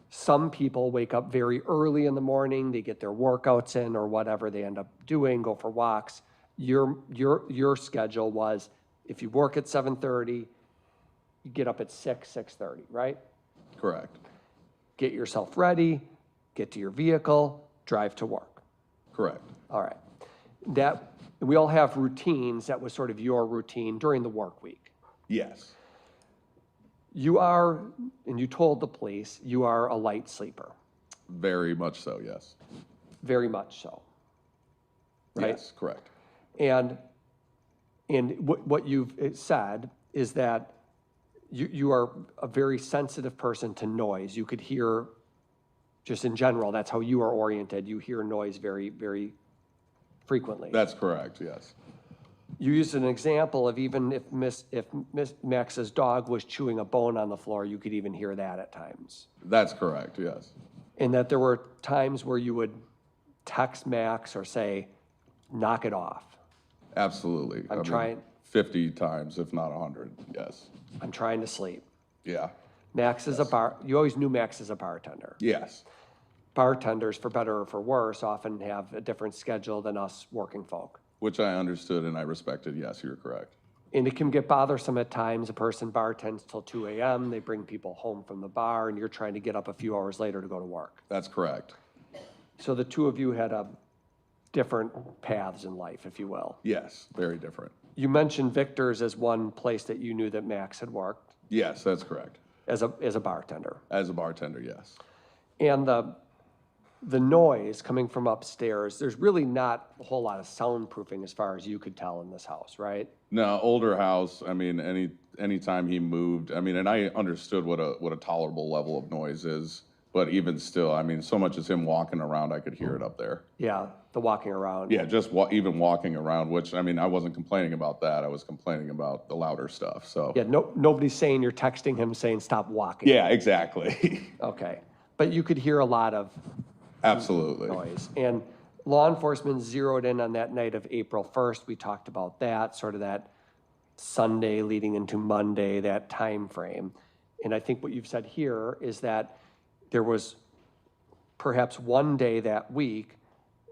Some people wake up very early in the morning, they get their workouts in or whatever they end up doing, go for walks. Your schedule was, if you work at 7:30, you get up at 6:30, right? Correct. Get yourself ready, get to your vehicle, drive to work. Correct. All right. We all have routines. That was sort of your routine during the work week. Yes. You are, and you told the police, you are a light sleeper, Very much so, yes. very much so. Right? Yes, correct. And what you've said is that you are a very sensitive person to noise. You could hear, just in general, that's how you are oriented. You hear noise very, very frequently. That's correct, yes. You used an example of even if Miss Max's dog was chewing a bone on the floor, you could even hear that at times. That's correct, yes. And that there were times where you would text Max or say, knock it off. Absolutely. I'm trying- 50 times, if not 100, yes. I'm trying to sleep. Yeah. Max is you always knew Max as a bartender. Yes, Bartenders, for better or for worse, often have a different schedule than us working folk. which I understood and I respected. Yes, you're correct. And it can get bothersome at times. A person bartends till 2 a.m., they bring people home from the bar, and you're trying to get up a few hours later to go to work. That's correct. So the two of you had different paths in life, if you will. Yes, very different. You mentioned Victor's as one place that you knew that Max had worked Yes, that's correct. as a bartender. As a bartender, yes. And the noise coming from upstairs, there's really not a whole lot of soundproofing as far as you could tell in this house, right? No, older house, I mean, anytime he moved, I mean, and I understood what a tolerable level of noise is, but even still, I mean, so much as him walking around, I could hear it up there. Yeah, the walking around. Yeah, just even walking around, which, I mean, I wasn't complaining about that, I was complaining about the louder stuff, so. Yeah, nobody's saying you're texting him saying stop walking. Yeah, exactly. Okay, but you could hear a lot of Absolutely. noise. And law enforcement zeroed in on that night of April 1st. We talked about that, sort of that Sunday leading into Monday, that time frame. And I think what you've said here is that there was perhaps one day that week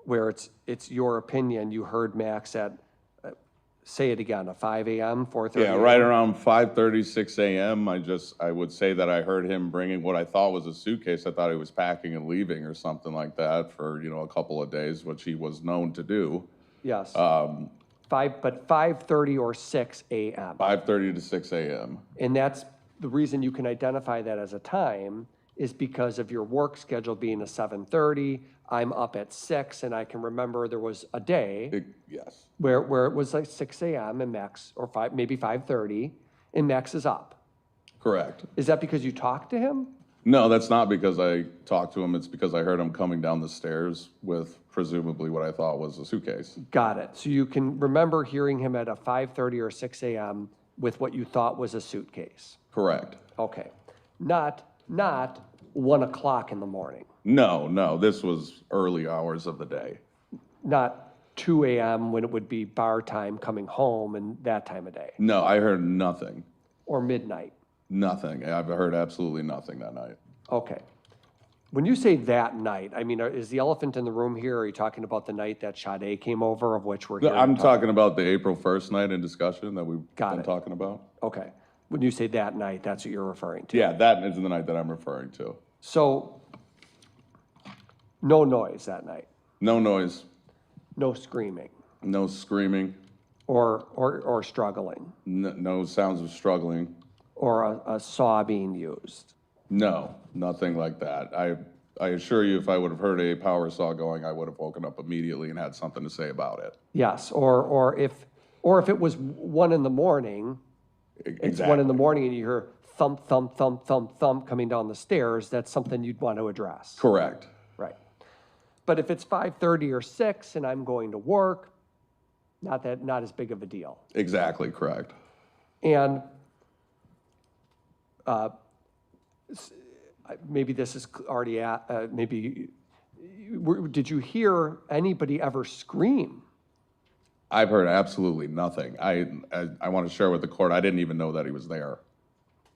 where it's your opinion, you heard Max at, say it again, a 5 a.m., 4:30? Yeah, right around 5:30, 6 a.m., I would say that I heard him bringing what I thought was a suitcase. I thought he was packing and leaving or something like that for, a couple of days, which he was known to do. Yes. 5:30 or 6 a.m. 5:30 to 6 a.m. And that's the reason you can identify that as a time is because of your work schedule being a 7:30. I'm up at 6, and I can remember there was a day Yes, where it was like 6 a.m. and Max, or maybe 5:30, and Max is up. correct. Is that because you talked to him? No, that's not because I talked to him. It's because I heard him coming down the stairs with presumably what I thought was a suitcase. Got it. So you can remember hearing him at a 5:30 or 6 a.m. with what you thought was a suitcase. Correct. Okay. Not 1 o'clock in the morning. No, this was early hours of the day. Not 2 a.m. when it would be bar time coming home and that time of day. No, I heard nothing. Or midnight. Nothing. I've heard absolutely nothing that night. Okay. When you say that night, I mean, is the elephant in the room here? Are you talking about the night that Sade came over, of which we're here? I'm talking about the April 1st night in discussion that we've Got been it. talking about. Okay. When you say that night, that's what you're referring to. Yeah, that is the night that I'm referring to. So, no noise that night, No noise, no screaming no screaming, or struggling, no sounds of struggling. or a saw being used. No, nothing like that. I assure you, if I would have heard a power saw going, I would have woken up immediately and had something to say about it. Yes, or if it was 1 in the morning, it's 1 in the morning and you hear thump, thump, thump, thump, thump coming down the stairs, that's something you'd want to address. Correct. Right. But if it's 5:30 or 6 and I'm going to work, not as big of a deal. Exactly correct. And maybe this is already did you hear anybody ever scream? I've heard absolutely nothing. I want to share with the court, I didn't even know that he was there.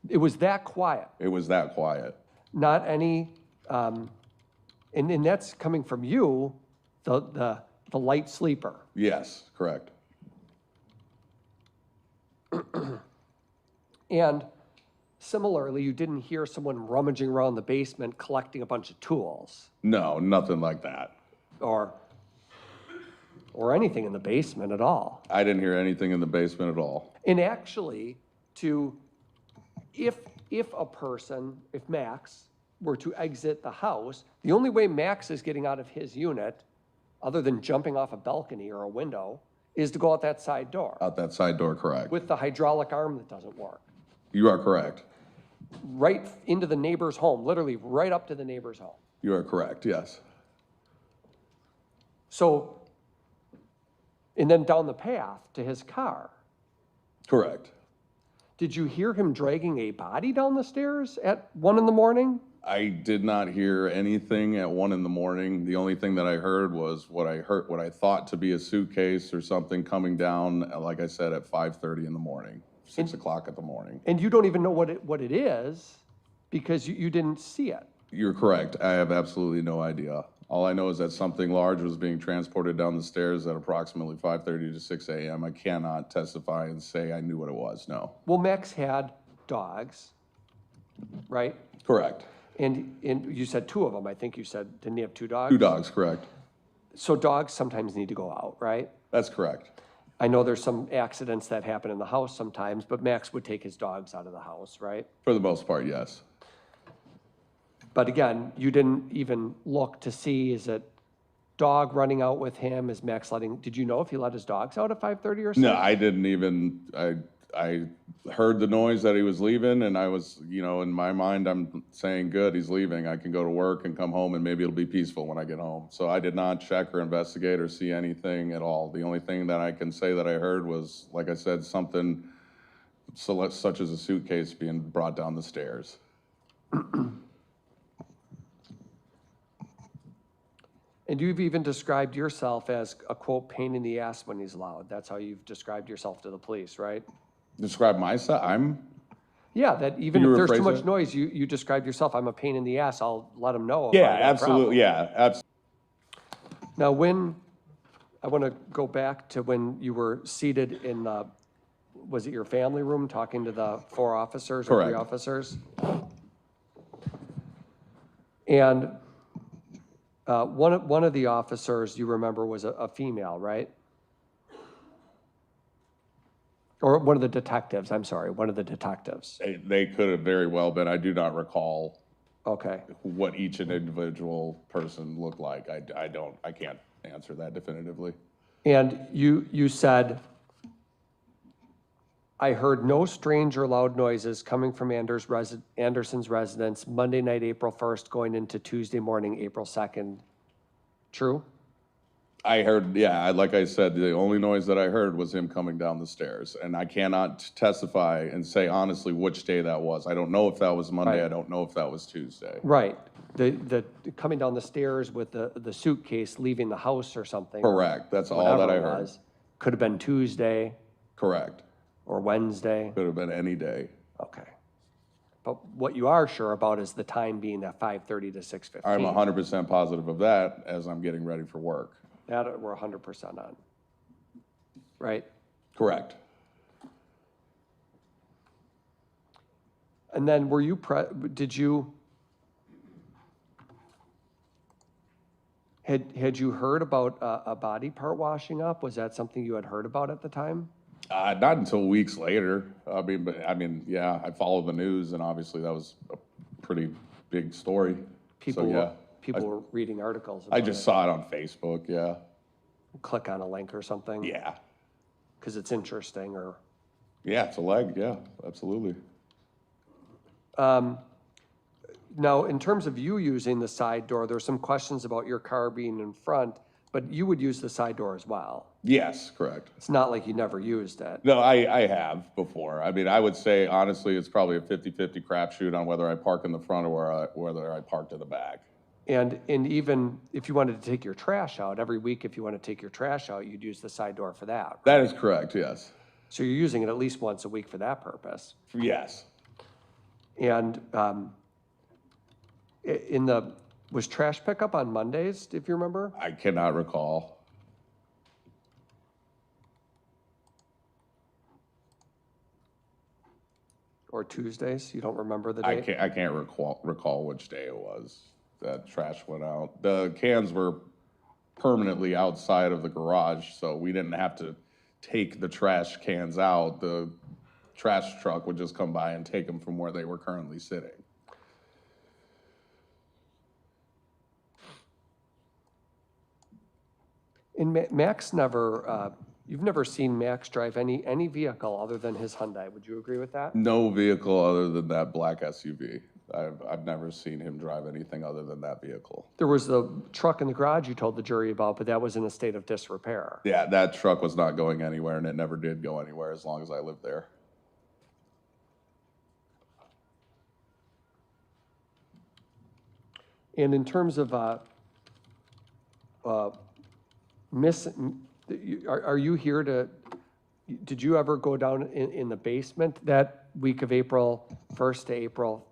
It was that quiet. It was that quiet. Not any, and that's coming from you, the light sleeper. Yes, correct. And similarly, you didn't hear someone rummaging around the basement collecting a bunch of tools No, nothing like that. or anything in the basement at all. I didn't hear anything in the basement at all. And actually, if Max were to exit the house, the only way Max is getting out of his unit, other than jumping off a balcony or a window, is to go out that side door Out that side door, correct. with the hydraulic arm that doesn't work. You are correct. Right into the neighbor's home, literally right up to the neighbor's home. You are correct, yes. So, and then down the path to his car. Correct. Did you hear him dragging a body down the stairs at 1 in the morning? I did not hear anything at 1 in the morning. The only thing that I heard was what I thought to be a suitcase or something coming down, like I said, at 5:30 in the morning, 6 o'clock in the morning. And you don't even know what it is. Because you didn't see it. You're correct. I have absolutely no idea. All I know is that something large was being transported down the stairs at approximately 5:30 to 6 a.m. I cannot testify and say I knew what it was, no. Well, Max had dogs, right? Correct. And you said 2 of them, I think you said, didn't he have 2 dogs? 2 dogs, correct. So dogs sometimes need to go out, right? That's correct. I know there's some accidents that happen in the house sometimes, but Max would take his dogs out of the house, right? For the most part, yes. But again, you didn't even look to see, is it dog running out with him? Is Max did you know if he let his dogs out at 5:30 or so? No, I didn't even, I heard the noise that he was leaving, and I was, in my mind, I'm saying, good, he's leaving. I can go to work and come home, and maybe it'll be peaceful when I get home. So I did not check or investigate or see anything at all. The only thing that I can say that I heard was, like I said, something such as a suitcase being brought down the stairs. And you've even described yourself as a, quote, pain in the ass when he's loud. That's how you've described yourself to the police, right? Describe myself, Yeah, that even Can you if there's too rephrase much that? noise, you described yourself, I'm a pain in the ass, I'll let him know. if yeah, I got a problem. absolutely, yeah, absolutely. Now, I want to go back to when you were seated in the, was it your family room, talking to the 4 officers or 3 Correct. officers? And one of the officers, you remember, was a female, right? Or one of the detectives, I'm sorry, one of the detectives. They could have very well been. I do not recall Okay. what each individual person looked like. I can't answer that definitively. And you said, I heard no strange or loud noises coming from Anderson's residence Monday night, April 1st, going into Tuesday morning, April 2nd. True? I heard, yeah, like I said, the only noise that I heard was him coming down the stairs. And I cannot testify and say honestly which day that was. I don't know if that was Monday. Right. I don't know if that was Tuesday. Right. The coming down the stairs with the suitcase, leaving the house or something. Correct. That's all whatever that I it heard. was. Could have been Tuesday Correct. or Wednesday. Could have been any day. Okay. But what you are sure about is the time being that 5:30 to 6:15. I'm 100% positive of that as I'm getting ready for work. That we're 100% on. Right? Correct. And then were you, had you heard about a body part washing up? Was that something you had heard about at the time? Not until weeks later. Yeah, I followed the news, and obviously that was a pretty big story. People, So, yeah, people were reading articles I about just it. saw it on Facebook, yeah. Click on a link or something? Yeah. Because it's interesting or... Yeah, it's a leg, yeah, absolutely. Now, in terms of you using the side door, there's some questions about your car being in front, but you would use the side door as well. Yes, correct. It's not like you never used it. No, I have before. I would say, honestly, it's probably a 50-50 crapshoot on whether I park in the front or whether I park in the back. And even if you wanted to take your trash out, every week if you want to take your trash out, you'd use the side door for that. That is correct, yes. So you're using it at least once a week for that purpose. Yes. And was trash pickup on Mondays, if you remember? I cannot recall. Or Tuesdays? You don't remember the I date? can't recall which day it was that trash went out. The cans were permanently outside of the garage, so we didn't have to take the trash cans out. The trash truck would just come by and take them from where they were currently sitting. And Max never, you've never seen Max drive any vehicle other than his Hyundai. Would you agree with that? No vehicle other than that black SUV. I've never seen him drive anything other than that vehicle. There was the truck in the garage you told the jury about, but that was in a state of disrepair. Yeah, that truck was not going anywhere, and it never did go anywhere as long as I lived there. And in terms of are you here to, did you ever go down in the basement that week of April 1st to April,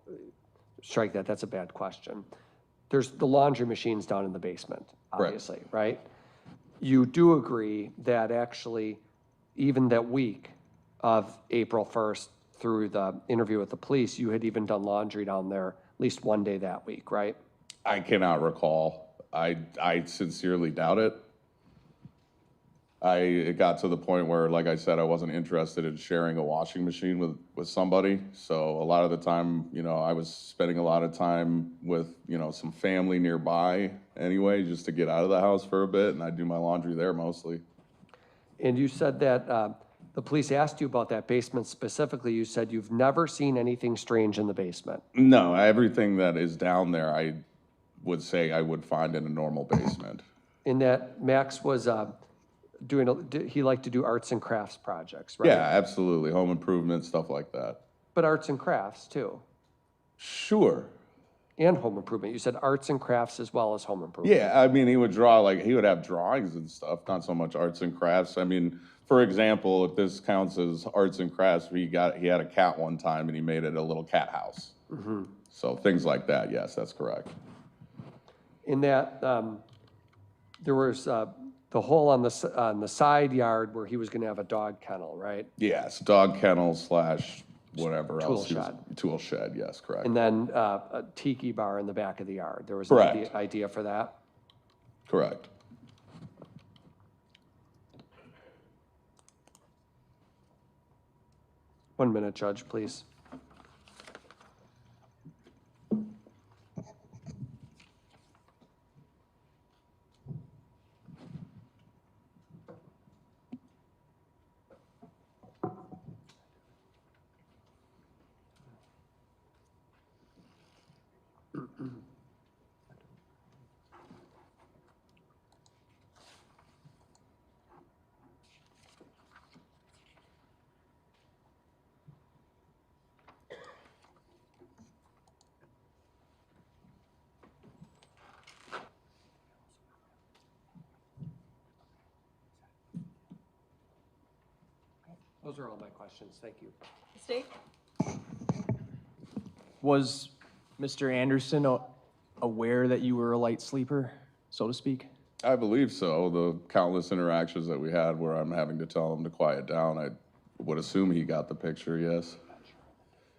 strike that, that's a bad question. There's the laundry machines down in the basement, Correct. obviously, right? You do agree that actually, even that week of April 1st through the interview with the police, you had even done laundry down there at least one day that week, right? I cannot recall. I sincerely doubt it. It got to the point where, like I said, I wasn't interested in sharing a washing machine with somebody. So a lot of the time, you know, I was spending a lot of time with, you know, some family nearby anyway, just to get out of the house for a bit, and I do my laundry there mostly. And you said that the police asked you about that basement specifically. You said you've never seen anything strange in the basement. No, everything that is down there, I would say I would find in a normal basement. In that Max was he liked to do arts and crafts projects, right? Yeah, absolutely. Home improvement, stuff like that. But arts and crafts too, Sure. and home improvement. You said arts and crafts as well as home improvement. Yeah, I mean, he would draw, like, he would have drawings and stuff, not so much arts and crafts. I mean, for example, if this counts as arts and crafts, he had a cat one time and he made it a little cat house. Mm-hmm. So things like that, yes, that's correct. In that, there was the hole on the side yard where he was going to have a dog kennel, right? Yes, dog kennel / whatever Tool else. shed. Tool shed, yes, correct. And then a tiki bar in the back of the yard. There was Correct. an idea for that? Correct. One minute, Judge, please. Those are all my questions. Thank you. State? Was Mr. Anderson aware that you were a light sleeper, so to speak? I believe so. The countless interactions that we had where I'm having to tell him to quiet down, I would assume he got the picture, yes.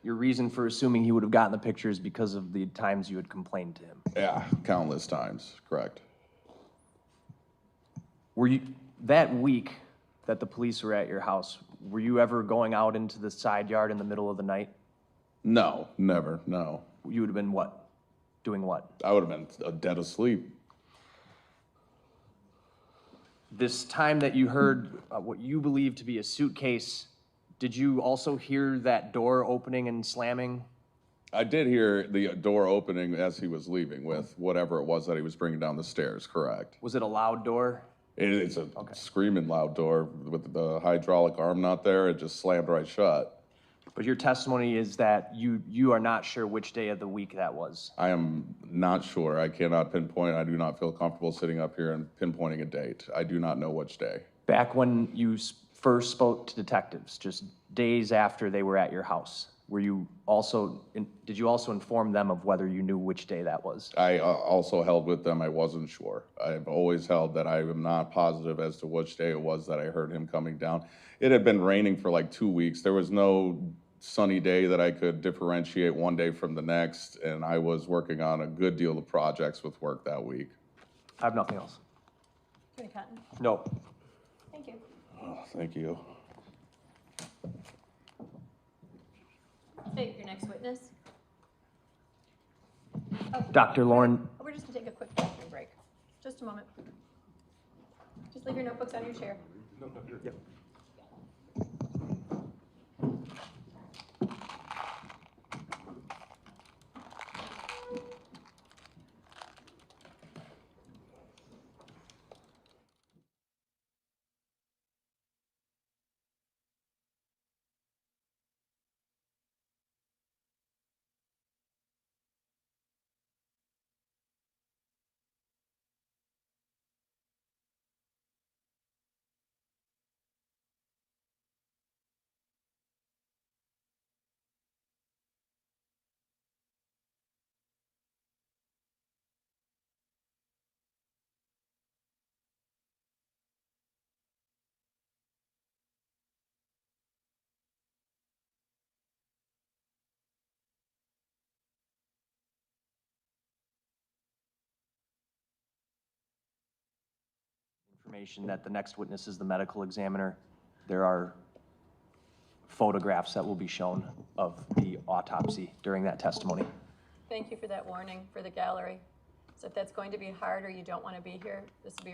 Your reason for assuming he would have gotten the picture is because of the times you had complained to him. Yeah, countless times, correct. Were you, that week that the police were at your house, were you ever going out into the side yard in the middle of the night? No, never, no. You would have been what? Doing what? I would have been dead asleep. This time that you heard what you believe to be a suitcase, did you also hear that door opening and slamming? I did hear the door opening as he was leaving with whatever it was that he was bringing down the stairs, correct. Was it a loud door? It's a screaming loud door with the hydraulic arm not there. It just slammed right shut. But your testimony is that you are not sure which day of the week that was. I am not sure. I cannot pinpoint. I do not feel comfortable sitting up here and pinpointing a date. I do not know which day. Back when you first spoke to detectives, just days after they were at your house, did you also inform them of whether you knew which day that was? I also held with them. I wasn't sure. I've always held that I am not positive as to which day it was that I heard him coming down. It had been raining for like 2 weeks. There was no sunny day that I could differentiate one day from the next, and I was working on a good deal of projects with work that week. I have nothing else. Attorney Cotton? No. Thank you. Oh, thank you. State your next witness. Oh, Dr. Lauren. we're just gonna take a quick bathroom break. Just a moment. Just leave your notebooks on your chair. Yep. information that the next witness is the medical examiner. There are photographs that will be shown of the autopsy during that testimony. Thank you for that warning for the gallery. So if that's going to be hard or you don't want to be here, this will be